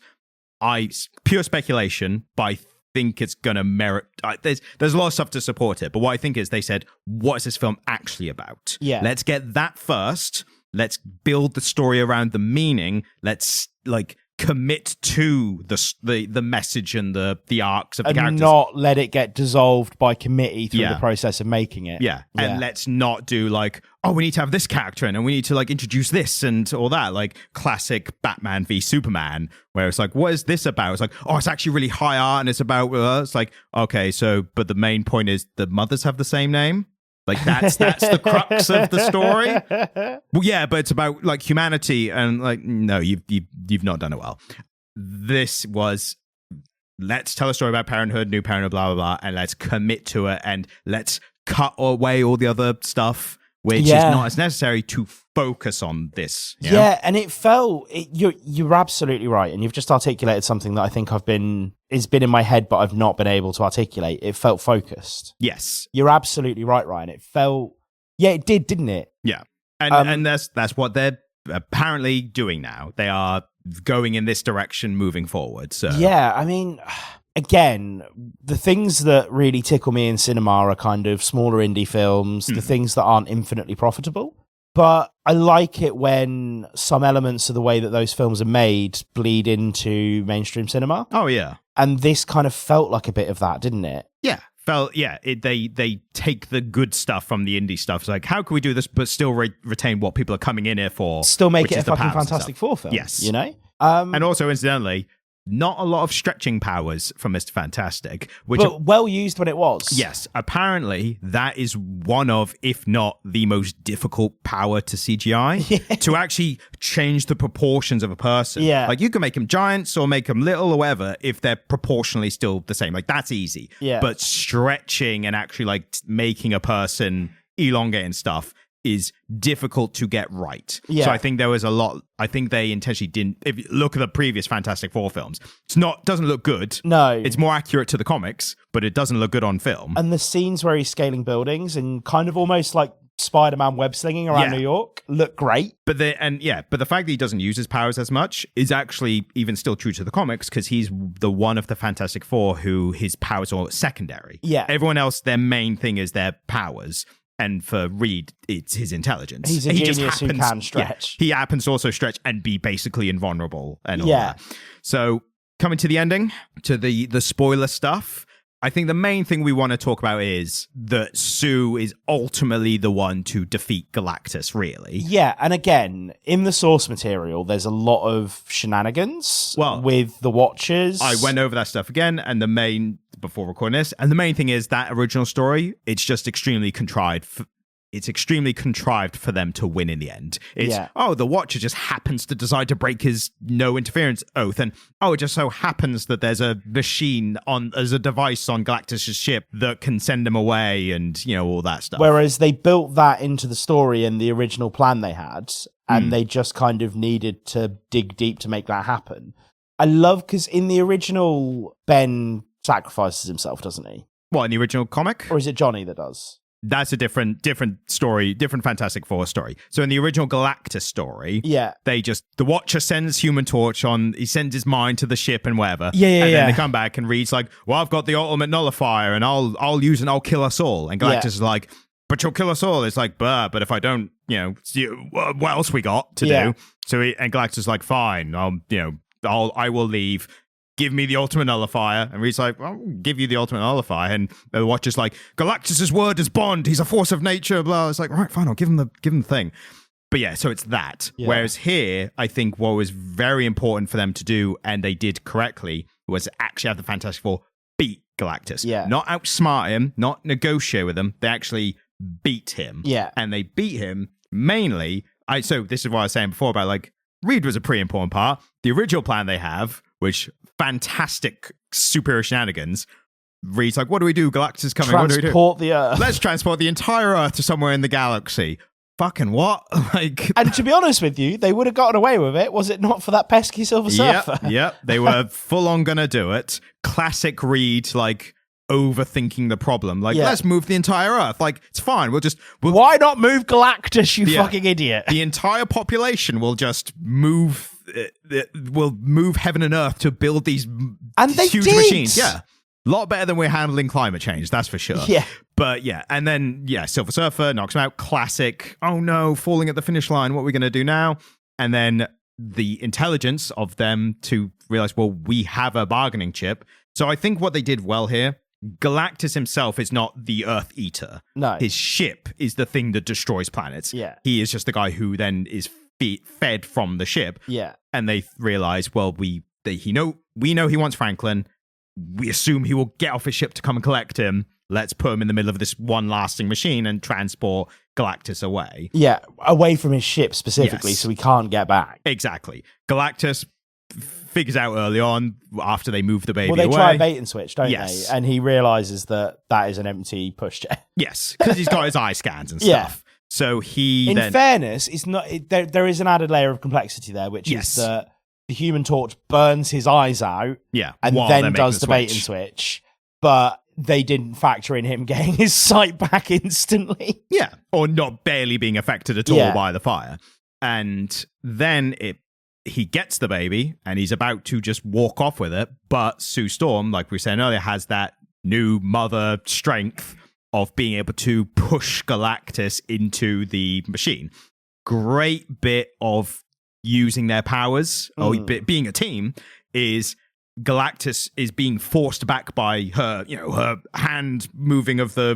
pure speculation, but I think it's going to merit... There's a lot of stuff to support it, but what I think is they said, what is this film actually about? Yeah. Let's get that first. Let's build the story around the meaning. Let's like commit to the message and the arcs of the characters. And not let it get dissolved by committee through the process of making it. Yeah. And let's not do like, oh, we need to have this character in and we need to like introduce this and all that. Like classic Batman v Superman, where it's like, what is this about? It's like, oh, it's actually really high art and it's about, it's like, okay, so, but the main point is the mothers have the same name. Like that's the crux of the story. Well, yeah, but it's about like humanity and like no, you've not done it well. This was let's tell a story about parenthood, new parenthood, blah blah blah, and let's commit to it and let's cut away all the other stuff which is not as necessary to focus on this. Yeah, and it felt you're absolutely right, and you've just articulated something that I think it's been in my head, but I've not been able to articulate. It felt focused. Yes, you're absolutely right, Ryan. It felt, it did, didn't it? Yeah, and that's what they're apparently doing now. They are going in this direction, moving forward. So yeah, I mean, again, the things that really tickle me in cinema are kind of smaller indie films, the things that aren't infinitely profitable. But I like it when some elements of the way that those films are made bleed into mainstream cinema. Oh, yeah. And this kind of felt like a bit of that, didn't it? Yeah. They take the good stuff from the indie stuff. It's like, how can we do this but still retain what people are coming in here for? Still make it a fucking Fantastic Four film. Yes. You know? And also, incidentally, not a lot of stretching powers from Mr. Fantastic. But well used when it was. Yes. Apparently, that is one of, if not the most difficult power to CGI. To actually change the proportions of a person. Yeah. Like, you can make them giants or make them little or whatever if they're proportionally still the same. Like, that's easy. Yeah. But stretching and actually, like, making a person elongate and stuff is difficult to get right. Yeah. So I think there was a lot. I think they intentionally didn't. If you look at the previous Fantastic Four films, doesn't look good. No. It's more accurate to the comics, but it doesn't look good on film. And the scenes where he's scaling buildings and kind of almost like Spider-Man web slinging around New York look great. But the fact that he doesn't use his powers as much is actually even still true to the comics, because he's the one of the Fantastic Four who his powers are secondary. Yeah. Everyone else, their main thing is their powers. And for Reed, it's his intelligence. He's a genius who can stretch. He happens to also stretch and be basically invulnerable and all that. So coming to the ending, to the spoiler stuff, I think the main thing we want to talk about is that Sue is ultimately the one to defeat Galactus, really. Yeah, and again, in the source material, there's a lot of shenanigans with the Watchers. I went over that stuff again, and before recording this, and the main thing is that original story, it's just extremely contrived. It's extremely contrived for them to win in the end. It's, the Watcher just happens to decide to break his no interference oath. And, it just so happens that there's a machine as a device on Galactus' ship that can send him away and, all that stuff. Whereas they built that into the story and the original plan they had, and they just kind of needed to dig deep to make that happen. I love, because in the original, Ben sacrifices himself, doesn't he? What, in the original comic? Or is it Johnny that does? That's a different story, different Fantastic Four story. So in the original Galactus story, the Watcher sends Human Torch on, he sends his mind to the ship and whatever. And then they come back and Reed's like, well, I've got the ultimate nullifier and I'll use it and I'll kill us all. And Galactus is like, but you'll kill us all. It's like, but if I don't, what else we got to do? So and Galactus is like, fine, I will leave. Give me the ultimate nullifier. And Reed's like, I'll give you the ultimate nullifier. And the Watcher's like, Galactus' word is bond. He's a force of nature, blah. It's like, right, fine, I'll give him the thing. But yeah, so it's that. Yeah. Whereas here, I think what was very important for them to do, and they did correctly, was actually have the Fantastic Four beat Galactus. Yeah. Not outsmart him, not negotiate with him. They actually beat him. Yeah. And they beat him mainly. So this is what I was saying before about, like, Reed was a pretty important part. The original plan they have, which fantastic superior shenanigans. Reed's like, what do we do? Galactus is coming. What do we do? Transport the Earth. Let's transport the entire Earth to somewhere in the galaxy. Fucking what? And to be honest with you, they would have gotten away with it, was it not for that pesky Silver Surfer? Yep. They were full on gonna do it. Classic Reed, like, overthinking the problem. Like, let's move the entire Earth. Like, it's fine. Why not move Galactus, you fucking idiot? The entire population will just move. Will move heaven and earth to build these huge machines. Yeah. A lot better than we're handling climate change, that's for sure. Yeah. But yeah, and then, Silver Surfer knocks him out. Classic, oh no, falling at the finish line. What are we going to do now? And then the intelligence of them to realize, well, we have a bargaining chip. So I think what they did well here, Galactus himself is not the Earth Eater. No. His ship is the thing that destroys planets. Yeah. He is just the guy who then is fed from the ship. Yeah. And they realize, well, we know he wants Franklin. We assume he will get off his ship to come and collect him. Let's put him in the middle of this one lasting machine and transport Galactus away. Yeah, away from his ship specifically, so he can't get back. Exactly. Galactus figures out early on, after they move the baby away. Well, they try a bait and switch, don't they? And he realizes that is an empty pushchair. Yes, because he's got his eye scans and stuff. So he In fairness, it's not. There is an added layer of complexity there, which is that the Human Torch burns his eyes out, and then does the bait and switch. But they didn't factor in him getting his sight back instantly. Yeah, or not barely being affected at all by the fire. And then he gets the baby, and he's about to just walk off with it. But Sue Storm, like we were saying earlier, has that new mother strength of being able to push Galactus into the machine. Great bit of using their powers, or being a team, is Galactus is being forced back by her, her hand moving of the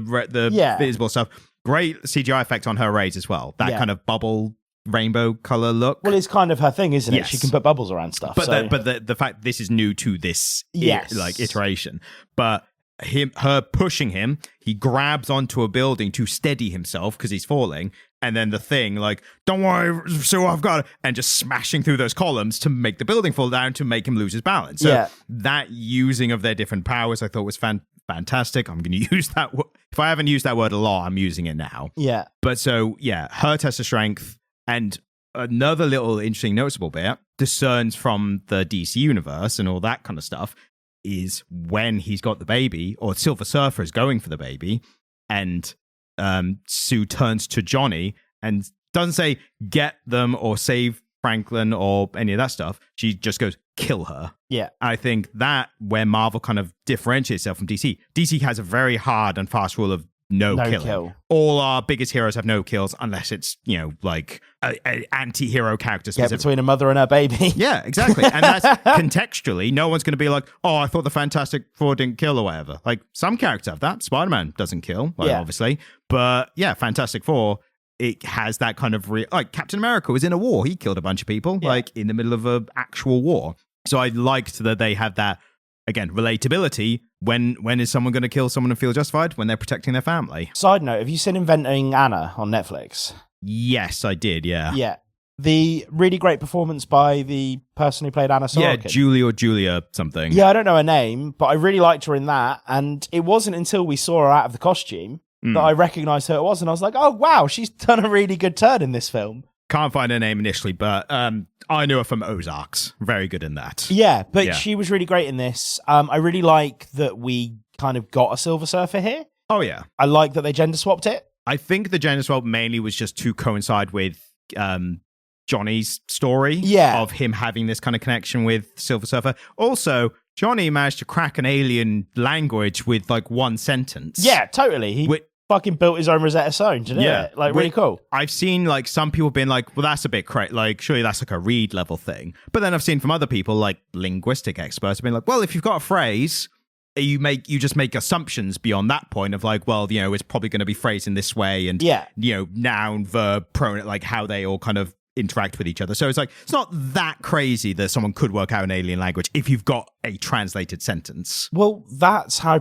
visible stuff. Great CGI effect on her rays as well. That kind of bubble rainbow color look. Well, it's kind of her thing, isn't it? She can put bubbles around stuff. But the fact this is new to this iteration. But her pushing him, he grabs onto a building to steady himself because he's falling, and then the thing don't worry, so I've got it, and just smashing through those columns to make the building fall down to make him lose his balance. So that using of their different powers I thought was fantastic. I'm going to use that if I haven't used that word a lot, I'm using it now. But so her test of strength, and another little interesting noticeable bit, discerns from the DC universe and all that kind of stuff, is when he's got the baby, or Silver Surfer is going for the baby, and Sue turns to Johnny and doesn't say get them or save Franklin or any of that stuff. She just goes, kill her. I think that where Marvel kind of differentiates itself from DC. DC has a very hard and fast rule of no killing. All our biggest heroes have no kills unless it's, like an anti-hero character specific. Between a mother and her baby. Yeah, exactly. And that's contextually, no one's going to be like, oh, I thought the Fantastic Four didn't kill or whatever. Like, some characters have that. Spider-Man doesn't kill, obviously. But yeah, Fantastic Four, it has that kind of like Captain America was in a war. He killed a bunch of people, in the middle of an actual war. So I liked that they had that, again, relatability. When is someone going to kill someone and feel justified? When they're protecting their family. Side note, have you seen Inventing Anna on Netflix? Yes, I did, yeah. The really great performance by the person who played Anna Sorokin. Yeah, Julie or Julia something. Yeah, I don't know her name, but I really liked her in that. And it wasn't until we saw her out of the costume that I recognised who it was. And I was like, oh, wow, she's done a really good turn in this film. Can't find her name initially, but I knew her from Ozarks. Very good in that. Yeah, but she was really great in this. I really like that we kind of got a Silver Surfer here. Oh, yeah. I like that they gender swapped it. I think the gender swap mainly was just to coincide with Johnny's story of him having this kind of connection with Silver Surfer. Also, Johnny managed to crack an alien language with one sentence. Yeah, totally. He fucking built his own Rosetta Stone to do it. Really cool. I've seen some people being like, well, that's a bit crazy. Surely that's a read level thing. But then I've seen from other people, linguistic experts, being like, well, if you've got a phrase, you just make assumptions beyond that point of it's probably going to be phrased in this way, and noun, verb, pronoun, how they all kind of interact with each other. So it's not that crazy that someone could work out an alien language if you've got a translated sentence. Well, that's how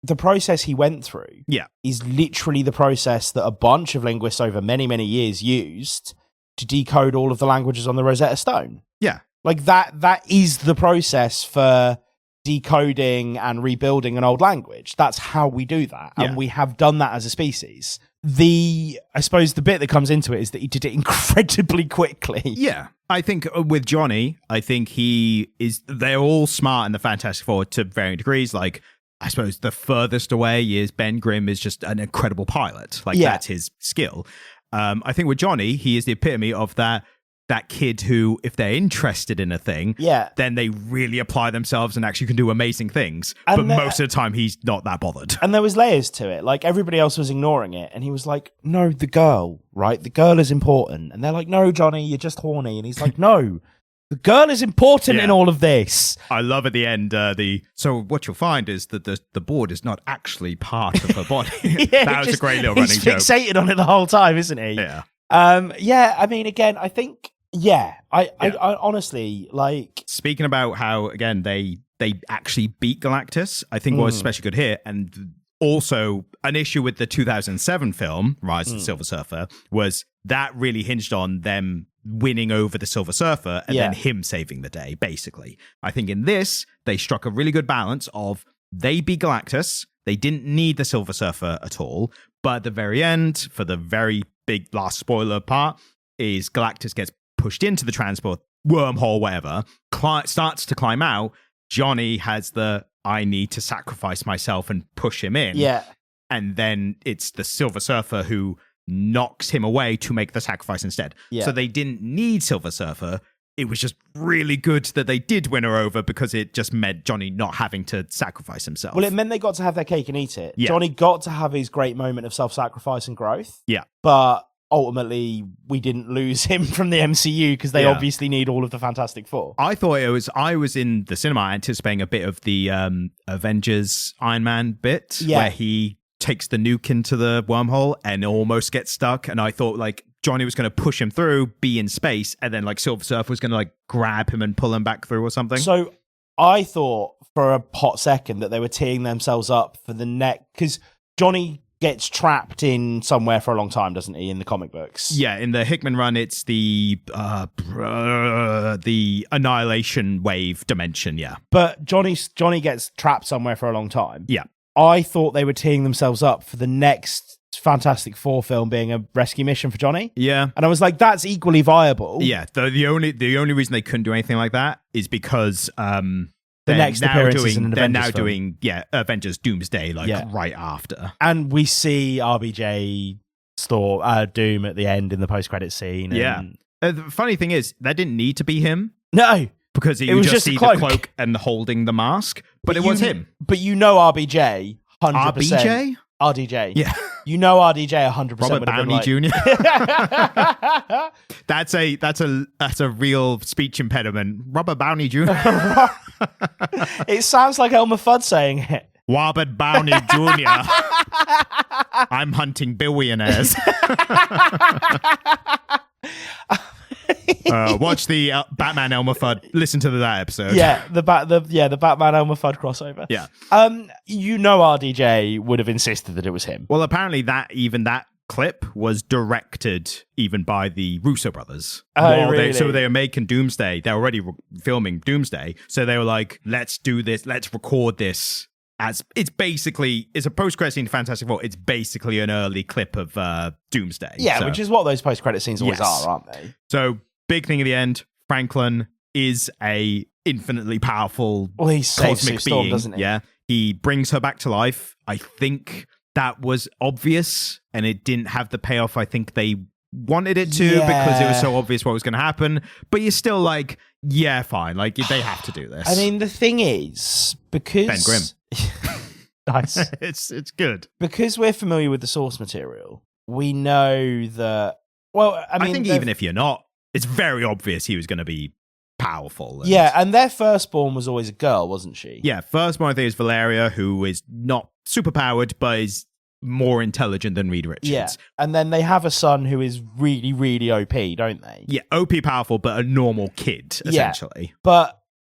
the process he went through is literally the process that a bunch of linguists over many, many years used to decode all of the languages on the Rosetta Stone. Yeah. That is the process for decoding and rebuilding an old language. That's how we do that. And we have done that as a species. I suppose the bit that comes into it is that he did it incredibly quickly. Yeah. I think with Johnny, they're all smart in the Fantastic Four to varying degrees. I suppose the furthest away is Ben Grimm is just an incredible pilot. That's his skill. I think with Johnny, he is the epitome of that that kid who, if they're interested in a thing, then they really apply themselves and actually can do amazing things. But most of the time, he's not that bothered. And there was layers to it. Like, everybody else was ignoring it. And he was like, no, the girl, right? The girl is important. And they're like, no, Johnny, you're just horny. And he's like, no. The girl is important in all of this. I love at the end, so what you'll find is that the board is not actually part of her body. That was a great little running joke. He's fixated on it the whole time, isn't he? Yeah. I mean, again, I think, I honestly, like... Speaking about how, again, they actually beat Galactus, I think what was especially good here, and also an issue with the 2007 film, Rise of the Silver Surfer, was that really hinged on them winning over the Silver Surfer and then him saving the day, basically. I think in this, they struck a really good balance of they beat Galactus, they didn't need the Silver Surfer at all, but at the very end, for the very big last spoiler part, is Galactus gets pushed into the transport wormhole, whatever, starts to climb out. Johnny has the I need to sacrifice myself and push him in. Yeah. And then it's the Silver Surfer who knocks him away to make the sacrifice instead. Yeah. So they didn't need Silver Surfer. It was just really good that they did win her over because it just meant Johnny not having to sacrifice himself. Well, it meant they got to have their cake and eat it. Yeah. Johnny got to have his great moment of self-sacrifice and growth. Yeah. But ultimately, we didn't lose him from the MCU because they obviously need all of the Fantastic Four. I was in the cinema anticipating a bit of the Avengers Iron Man bit where he takes the nuke into the wormhole and almost gets stuck. And I thought like Johnny was going to push him through, be in space, and then like Silver Surfer was going to like grab him and pull him back through or something. So I thought for a hot second that they were teeing themselves up for the next, because Johnny gets trapped in somewhere for a long time, doesn't he, in the comic books? Yeah, in the Hickman run, it's the Annihilation Wave dimension, yeah. But Johnny gets trapped somewhere for a long time. Yeah. I thought they were teeing themselves up for the next Fantastic Four film being a rescue mission for Johnny. Yeah. And I was like, that's equally viable. Yeah, the only reason they couldn't do anything like that is because the next appearance is in an Avengers film. Doing Avengers Doomsday right after. And we see RBJ Doom at the end in the post-credit scene. And... The funny thing is, that didn't need to be him. No. Because you just see the cloak and holding the mask. But it was him. But you know RBJ 100%. RBJ? RDJ. Yeah. You know RDJ 100% Robert Downey Jr. That's a real speech impediment. Robert Downey Jr. It sounds like Elmer Fudd saying it. Robert Downey Jr. I'm hunting billionaires. Watch the Batman Elmer Fudd. Listen to that episode. Yeah, the Batman Elmer Fudd crossover. Yeah. You know, RDJ would have insisted that it was him. Well, apparently that clip was directed even by the Russo brothers. Really? So they were making Doomsday. They're already filming Doomsday. So they were like, let's do this. Let's record this. As it's a post-credit scene to Fantastic Four. It's basically an early clip of Doomsday. Yeah, which is what those post-credit scenes always are, aren't they? So big thing at the end. Franklin is a infinitely powerful cosmic being, doesn't he? Yeah, he brings her back to life. I think that was obvious, and it didn't have the payoff I think they wanted it to because it was so obvious what was going to happen. But you're still like, yeah, fine. Like they have to do this. I mean, the thing is, because Ben Grimm. Nice. It's good. Because we're familiar with the source material, we know that... Well, I think even if you're not, it's very obvious he was going to be powerful. And their firstborn was always a girl, wasn't she? Yeah, firstborn I think is Valeria, who is not super powered, but is more intelligent than Reed Richards. Yeah, and then they have a son who is really, really OP, don't they? Yeah, OP powerful, but a normal kid, essentially. Yeah, but...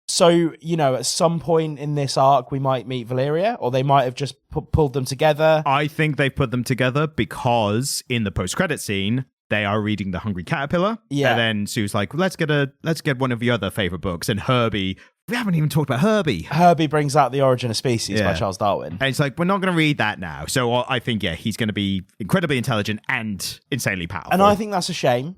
So, at some point in this arc, we might meet Valeria, or they might have just pulled them together. I think they put them together because in the post-credit scene, they are reading The Hungry Caterpillar. Yeah. And then Sue's like, let's get one of your other favorite books. And Herbie, we haven't even talked about Herbie. Herbie brings out The Origin of Species by Charles Darwin. And it's like, we're not going to read that now. So I think, he's going to be incredibly intelligent and insanely powerful. And I think that's a shame.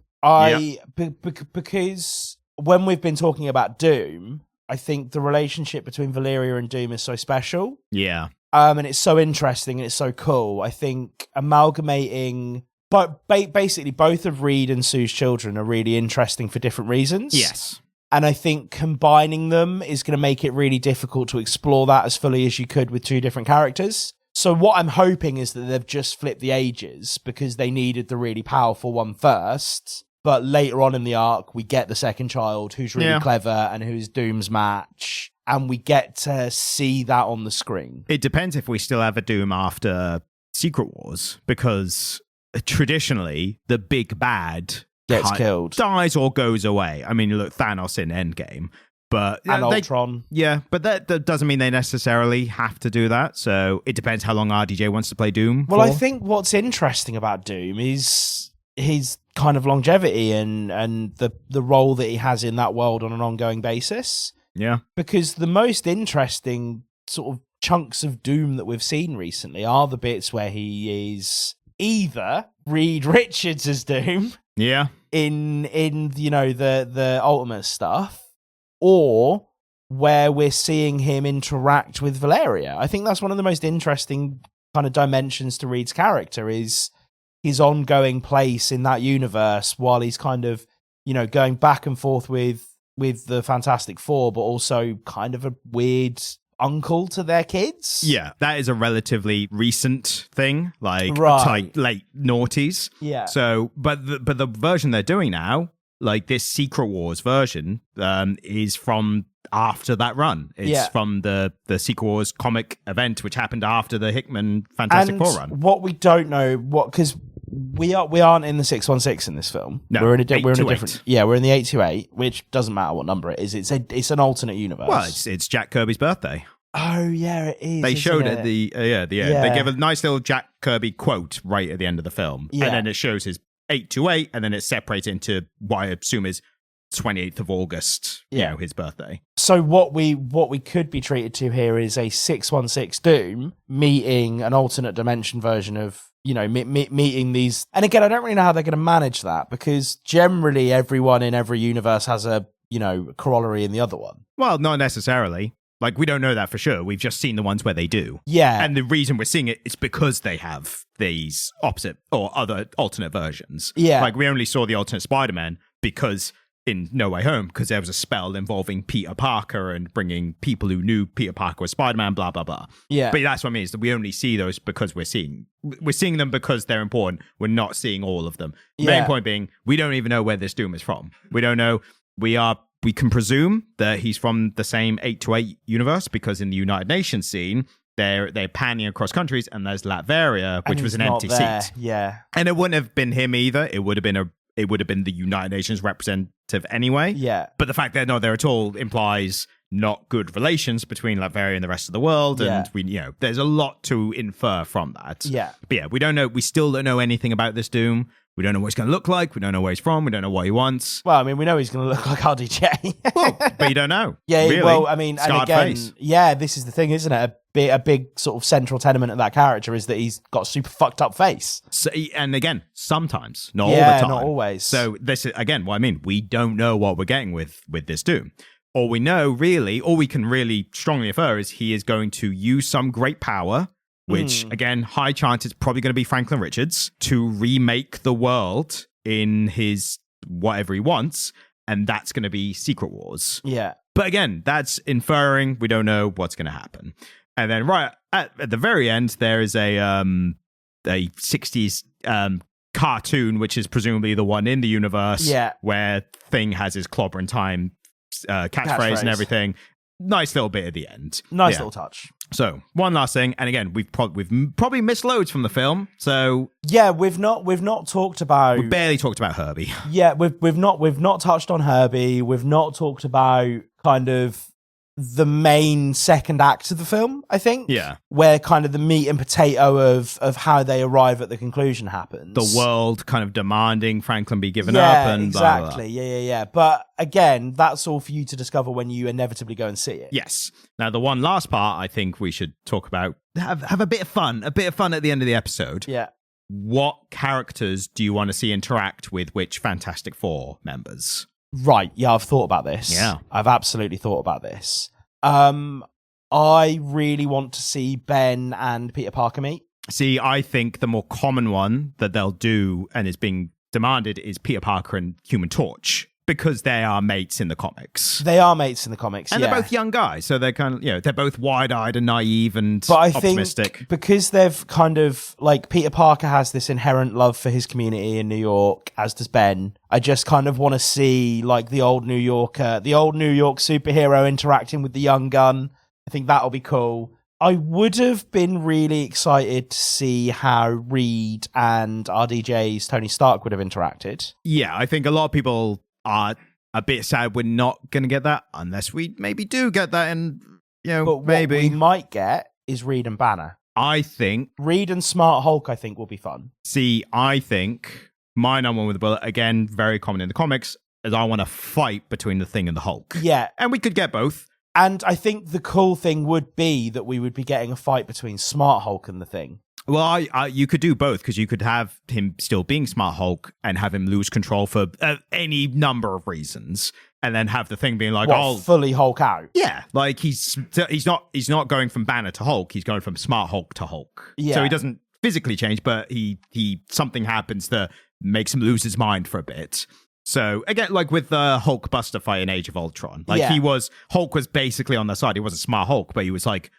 Because when we've been talking about Doom... I think the relationship between Valeria and Doom is so special. Yeah. And it's so interesting and it's so cool. I think amalgamating But basically, both of Reed and Sue's children are really interesting for different reasons. Yes. And I think combining them is going to make it really difficult to explore that as fully as you could with two different characters. So what I'm hoping is that they've just flipped the ages because they needed the really powerful one first. But later on in the arc, we get the second child who's really clever and who's Doom's match. And we get to see that on the screen. It depends if we still have a Doom after Secret Wars, because traditionally the big bad gets killed, dies or goes away. I mean, look, Thanos in Endgame, but Ultron. But that doesn't mean they necessarily have to do that. So it depends how long RDJ wants to play Doom. Well, I think what's interesting about Doom is his kind of longevity and the role that he has in that world on an ongoing basis. Yeah, because the most interesting sort of chunks of Doom that we've seen recently are the bits where he is either Reed Richards as Doom. Yeah. In the Ultimate stuff, or where we're seeing him interact with Valeria. I think that's one of the most interesting kind of dimensions to Reed's character is his ongoing place in that universe while he's kind of, going back and forth with the Fantastic Four, but also kind of a weird uncle to their kids. Yeah, that is a relatively recent thing, like late noughties. Yeah. So, but the version they're doing now, like this Secret Wars version, is from after that run. It's from the Secret Wars comic event, which happened after the Hickman Fantastic Four run. What we don't know, because we aren't in the 616 in this film. No, we're in a different. We're in the 828, which doesn't matter what number it is. It's an alternate universe. Well, it's Jack Kirby's birthday. Oh yeah, it is. They showed it They gave a nice little Jack Kirby quote right at the end of the film, and then it shows his 828, and then it's separated into what I assume is 28th of August. His birthday. So what we could be treated to here is a 616 Doom meeting an alternate dimension version of meeting these. And again, I don't really know how they're going to manage that, because generally everyone in every universe has a corollary in the other one. Well, not necessarily. Like, we don't know that for sure. We've just seen the ones where they do. Yeah. And the reason we're seeing it is because they have these opposite or other alternate versions. Yeah. Like, we only saw the alternate Spider-Man because in No Way Home, because there was a spell involving Peter Parker and bringing people who knew Peter Parker was Spider-Man, blah, blah, blah. Yeah. But that's what I mean, is that we only see those because we're seeing them because they're important. We're not seeing all of them. The main point being, we don't even know where this Doom is from. We don't know. We can presume that he's from the same 828 universe, because in the United Nations scene, they're panning across countries, and there's Latveria, which was an empty seat. Yeah. And it wouldn't have been him either. It would have been the United Nations representative anyway. Yeah. But the fact that they're not there at all implies not good relations between Latveria and the rest of the world. And there's a lot to infer from that. Yeah. But we don't know. We still don't know anything about this Doom. We don't know what he's going to look like. We don't know where he's from. We don't know what he wants. Well, I mean, we know he's going to look like RDJ. Well, but you don't know. Yeah, really. Well, I mean, Scarred and again, face. this is the thing, isn't it? A big sort of central tenement of that character is that he's got a super fucked up face. So, and again, sometimes, not all the time. Not always. So this is, again, what I mean. We don't know what we're getting with this Doom. All we know, really, all we can really strongly infer is he is going to use some great power, which, again, high chance it's probably going to be Franklin Richards, to remake the world in his whatever he wants, and that's going to be Secret Wars. Yeah. But again, that's inferring. We don't know what's going to happen. And then right at the very end, there is a 60s cartoon, which is presumably the one in the universe where Thing has his clobber in time catchphrase and everything. Nice little bit at the end. Nice little touch. So one last thing, and again, we've probably missed loads from the film. So we've not talked about. We barely talked about Herbie. Yeah, we've not touched on Herbie. We've not talked about kind of the main second act of the film, I think. Yeah. Where kind of the meat and potato of how they arrive at the conclusion happens. The world kind of demanding Franklin be given up and exactly. blah, blah, blah. Yeah. But again, that's all for you to discover when you inevitably go and see it. Yes. Now, the one last part I think we should talk about, have a bit of fun at the end of the episode. Yeah. What characters do you want to see interact with which Fantastic Four members? Right, yeah, I've thought about this. Yeah. I've absolutely thought about this. I really want to see Ben and Peter Parker meet. See, I think the more common one that they'll do and is being demanded is Peter Parker and Human Torch, because they are mates in the comics. They are mates in the comics, and they're both young guys, so they're kind of, they're both wide-eyed and naive and optimistic. Think because they've kind of, like, Peter Parker has this inherent love for his community in New York, as does Ben. I just kind of want to see, like, the old New York superhero interacting with the young gun. I think that'll be cool. I would have been really excited to see how Reed and RDJ's Tony Stark would have interacted. Yeah, I think a lot of people are a bit sad we're not going to get that, unless we maybe do get that, and but maybe what we might get is Reed and Banner. I think Reed and Smart Hulk, I think, will be fun. See, I think my number one with the bullet, again, very common in the comics, is I want a fight between the Thing and the Hulk. Yeah, and we could get both. And I think the cool thing would be that we would be getting a fight between Smart Hulk and the Thing. Well, you could do both, because you could have him still being Smart Hulk and have him lose control for any number of reasons, and then have the Thing being like, fully Hulk out. Yeah, like he's not going from Banner to Hulk. He's going from Smart Hulk to Hulk. Yeah. So he doesn't physically change, but he something happens that makes him lose his mind for a bit. So again, like with the Hulk Buster fight in Age of Ultron, Hulk was basically on their side. He wasn't Smart Hulk, but he was like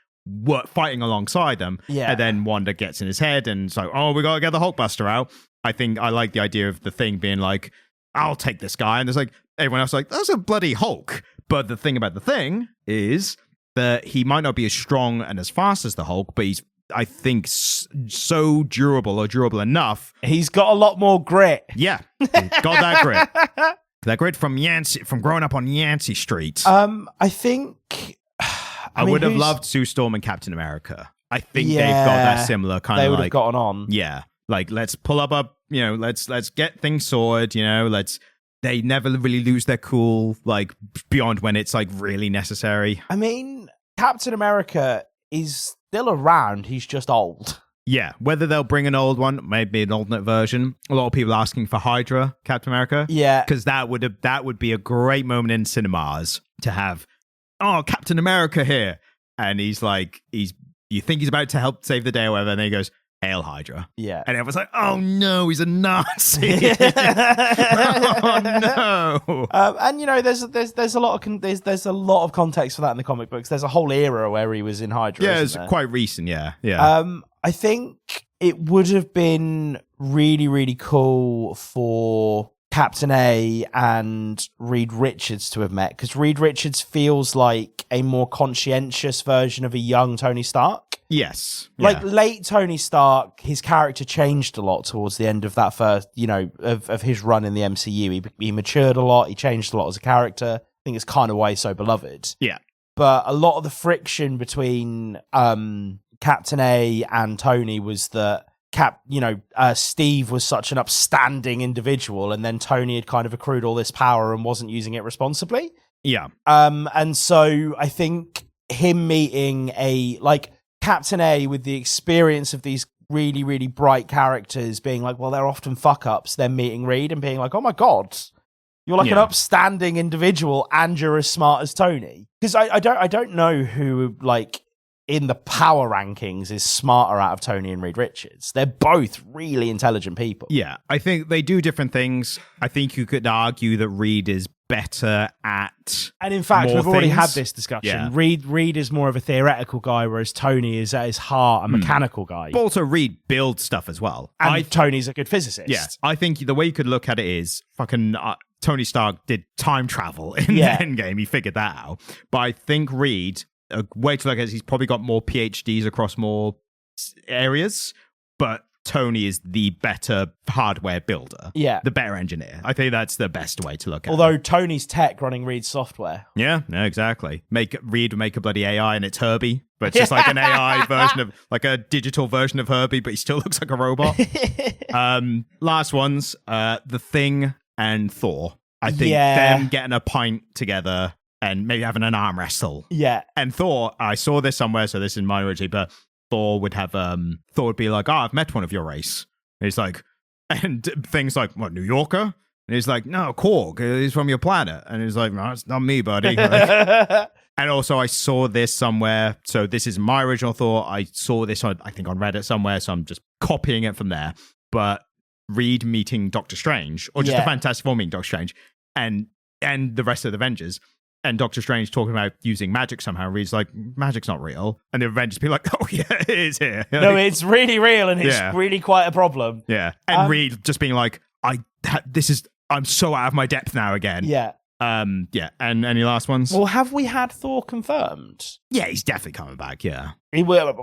fighting alongside them. Yeah. And then Wanda gets in his head and it's like, oh, we gotta get the Hulk Buster out. I think I like the idea of the Thing being like, I'll take this guy, and there's like everyone else like, that's a bloody Hulk. But the thing about the Thing is that he might not be as strong and as fast as the Hulk, but he's, I think, so durable enough. He's got a lot more grit. Yeah, he's got that grit. That grit from growing up on Yancey Street. I think I would have loved Sue Storm and Captain America. I think they've got that similar kind of they would have gotten on. Yeah, like let's pull up let's get things sorted. They never really lose their cool, like beyond when it's like really necessary. I mean, Captain America is still around, he's just old. Yeah, whether they'll bring an old one, maybe an alternate version. A lot of people asking for Hydra Captain America. Yeah, because that would be a great moment in cinemas to have. Oh, Captain America here, and you think he's about to help save the day or whatever, and then he goes, "Hail Hydra!" Yeah, and everyone's like, "Oh no, he's a Nazi!" Oh no! And there's a lot of context for that in the comic books. There's a whole era where he was in Hydra. Yeah, it's quite recent. Yeah. I think it would have been really, really cool for Captain A and Reed Richards to have met, because Reed Richards feels like a more conscientious version of a young Tony Stark. Yes. Like late Tony Stark, his character changed a lot towards the end of that first, of his run in the MCU. He matured a lot. He changed a lot as a character. I think it's kind of why he's so beloved. Yeah. But a lot of the friction between Captain A and Tony was that Steve was such an upstanding individual, and then Tony had kind of accrued all this power and wasn't using it responsibly. Yeah. And so I think him meeting Captain A with the experience of these really, really bright characters being like, well, they're often fuck ups, then meeting Reed and being like, oh my God, you're like an upstanding individual and you're as smart as Tony. Because I don't know who in the power rankings is smarter out of Tony and Reed Richards. They're both really intelligent people. Yeah, I think they do different things. I think you could argue that Reed is better at and in fact we've already had this discussion. Yeah. Reed is more of a theoretical guy, whereas Tony is at his heart a mechanical guy. But also Reed builds stuff as well. And Tony's a good physicist. Yeah, I think the way you could look at it is fucking Tony Stark did time travel in the Endgame. He figured that out. But I think Reed, a way to look at it is he's probably got more PhDs across more areas, but Tony is the better hardware builder. Yeah. The better engineer. I think that's the best way to look at it. Although Tony's tech running Reed's software. Yeah, exactly. Reed make a bloody AI and it's Herbie, but it's just like an AI version of, like a digital version of Herbie, but he still looks like a robot. Last ones, The Thing and Thor. I think them getting a pint together and maybe having an arm wrestle. Yeah. And Thor, I saw this somewhere, so this is minority, but Thor would be like, I've met one of your race. And he's like, and things like, what, New Yorker? And he's like, no, Korg, he's from your planet. And he's like, no, it's not me, buddy. Like, And also, I saw this somewhere. So this is my original thought. I saw this on, I think, on Reddit somewhere. So I'm just copying it from there. But Reed meeting Doctor Strange, or just the Fantastic Four meeting Doctor Strange, and the rest of the Avengers, and Doctor Strange talking about using magic somehow. Reed's like, magic's not real, and the Avengers be like, oh yeah, it is here. No, it's really real, and it's really quite a problem. Yeah, and Reed just being like, I'm so out of my depth now again. Yeah. And any last ones? Well, have we had Thor confirmed? Yeah, he's definitely coming back. Yeah.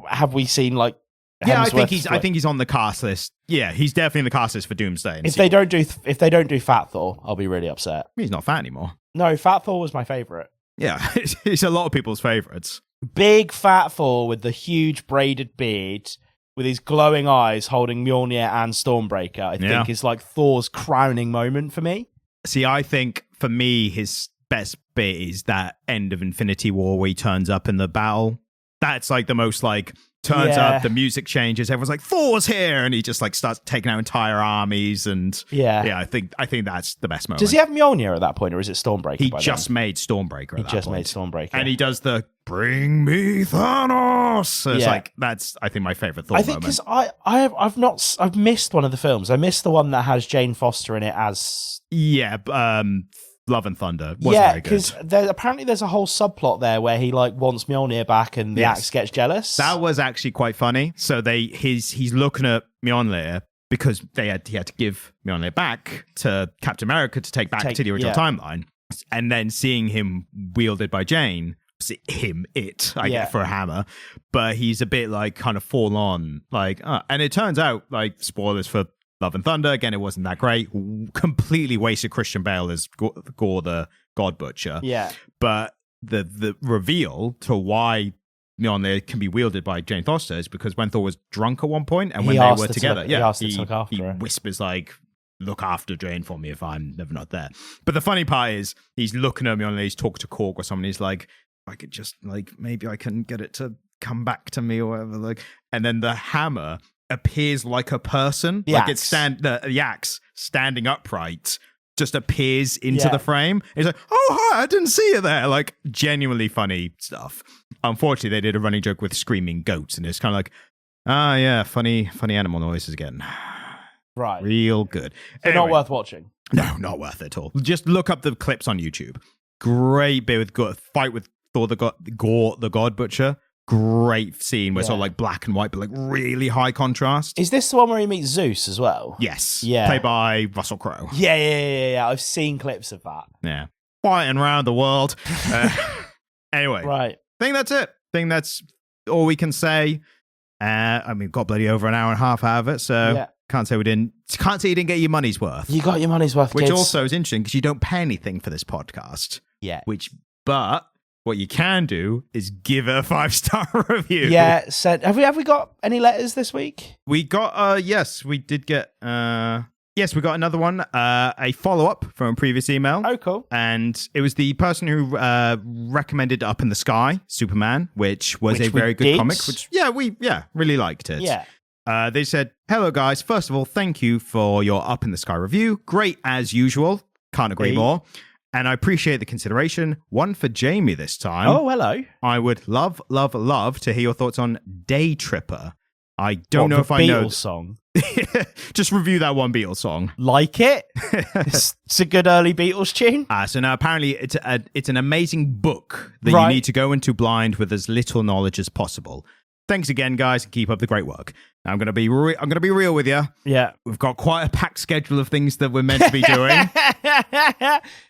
Have we seen like? Yeah, I think he's on the cast list. Yeah, he's definitely in the cast list for Doomsday. If they don't do Fat Thor, I'll be really upset. He's not fat anymore. No, Fat Thor was my favorite. Yeah, it's a lot of people's favorites. Big Fat Thor with the huge braided beard, with his glowing eyes, holding Mjolnir and Stormbreaker. I think is like Thor's crowning moment for me. See, I think for me, his best bit is that end of Infinity War where he turns up in the battle. That's like the most like turns up, the music changes, everyone's like, Thor's here, and he just like starts taking out entire armies, and I think that's the best moment. Does he have Mjolnir at that point, or is it Stormbreaker? He just made Stormbreaker. He just made Stormbreaker, and he does the "Bring me Thanos." So it's like that's I think my favorite Thor. I think because I've missed one of the films. I missed the one that has Jane Foster in it as Love and Thunder. Yeah, because apparently there's a whole subplot there where he like wants Mjolnir back, and the axe gets jealous. That was actually quite funny. So he's looking at Mjolnir because he had to give Mjolnir back to Captain America to take back to the original timeline, and then seeing him wielded by Jane. I get for a hammer, but he's a bit like kind of full on, like, and it turns out, like, spoilers for Love and Thunder, again, it wasn't that great. Completely wasted Christian Bale as Gore the God Butcher. Yeah. But the reveal to why Mjolnir can be wielded by Jane Foster is because when Thor was drunk at one point, and when they were together, he whispers like, look after Jane for me if I'm never not there. But the funny part is he's looking at Mjolnir, he's talking to Korg or something, he's like, I could just like, maybe I can get it to come back to me or whatever. Like, and then the hammer appears like a person, the axe standing upright just appears into the frame. He's like, oh hi, I didn't see you there. Like, genuinely funny stuff. Unfortunately, they did a running joke with screaming goats, and it's kind of like, funny animal noises again. Right, real good. So anyway, not worth watching. No, not worth it at all. Just look up the clips on YouTube. Great bit with fight with Thor Gore the God Butcher. Great scene where it's all like black and white, but like really high contrast. Is this the one where he meets Zeus as well? Yes. Yeah. Played by Russell Crowe. Yeah. I've seen clips of that. Yeah. Fighting around the world. Anyway. Right. I think that's it. I think that's all we can say. I mean, got bloody over an hour and a half out of it, so can't say you didn't get your money's worth. You got your money's worth, which kids. Also is interesting because you don't pay anything for this podcast. Yeah. But what you can do is give it a 5-star review. Yeah. Have we got any letters this week? We got yes, we did get we got another one, a follow-up from a previous email. Oh, cool. And it was the person who recommended Up in the Sky, Superman, which was a very good comic, which we really liked it. Yeah. They said, hello guys, first of all, thank you for your Up in the Sky review. Great as usual. Can't agree more. And I appreciate the consideration. One for Jamie this time. Oh, hello. I would love to hear your thoughts on Day Tripper. I don't know if I know. Beatles song. Just review that one Beatles song. Like it? It's a good early Beatles tune. So now apparently it's an amazing book that you need to go into blind with as little knowledge as possible. Thanks again, guys, and keep up the great work. Now, I'm gonna be real with you. Yeah, we've got quite a packed schedule of things that we're meant to be doing.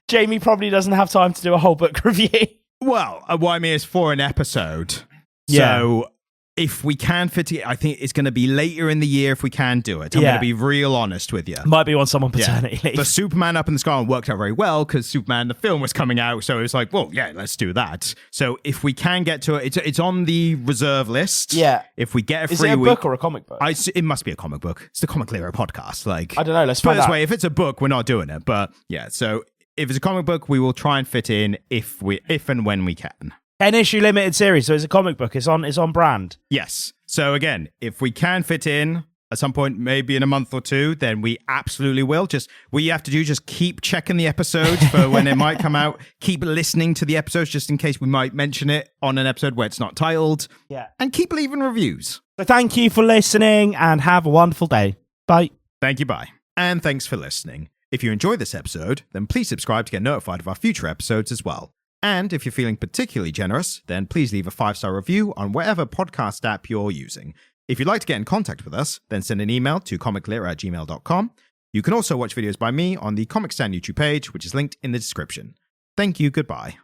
Jamie probably doesn't have time to do a whole book review. Well, what I mean is for an episode. Yeah. So if we can fit it, I think it's going to be later in the year if we can do it. I'm going to be real honest with you. Might be on someone paternity leave. The Superman Up in the Sky worked out very well because Superman, the film, was coming out. So it was like, well, yeah, let's do that. So if we can get to it, it's on the reserve list. Yeah. If we get a free Is it a book or a comic book? It must be a comic book. It's the Comic Lero podcast. Like, I don't know. Let's put find it this out. way. If it's a book, we're not doing it. But yeah, so if it's a comic book, we will try and fit in if and when we can. 10-issue limited series, so it's a comic book. It's on brand. Yes. So again, if we can fit in, at some point, maybe in a month or two, then we absolutely will. Just what you have to do, just keep checking the episodes for when it might come out. Keep listening to the episodes just in case we might mention it on an episode where it's not titled. Yeah. And keep leaving reviews. So thank you for listening and have a wonderful day. Bye. Thank you, bye. And thanks for listening. If you enjoyed this episode, then please subscribe to get notified of our future episodes as well. And if you're feeling particularly generous, then please leave a 5-star review on whatever podcast app you're using. If you'd like to get in contact with us, then send an email to comiclit@gmail.com. You can also watch videos by me on the Comic Stand YouTube page, which is linked in the description. Thank you, goodbye.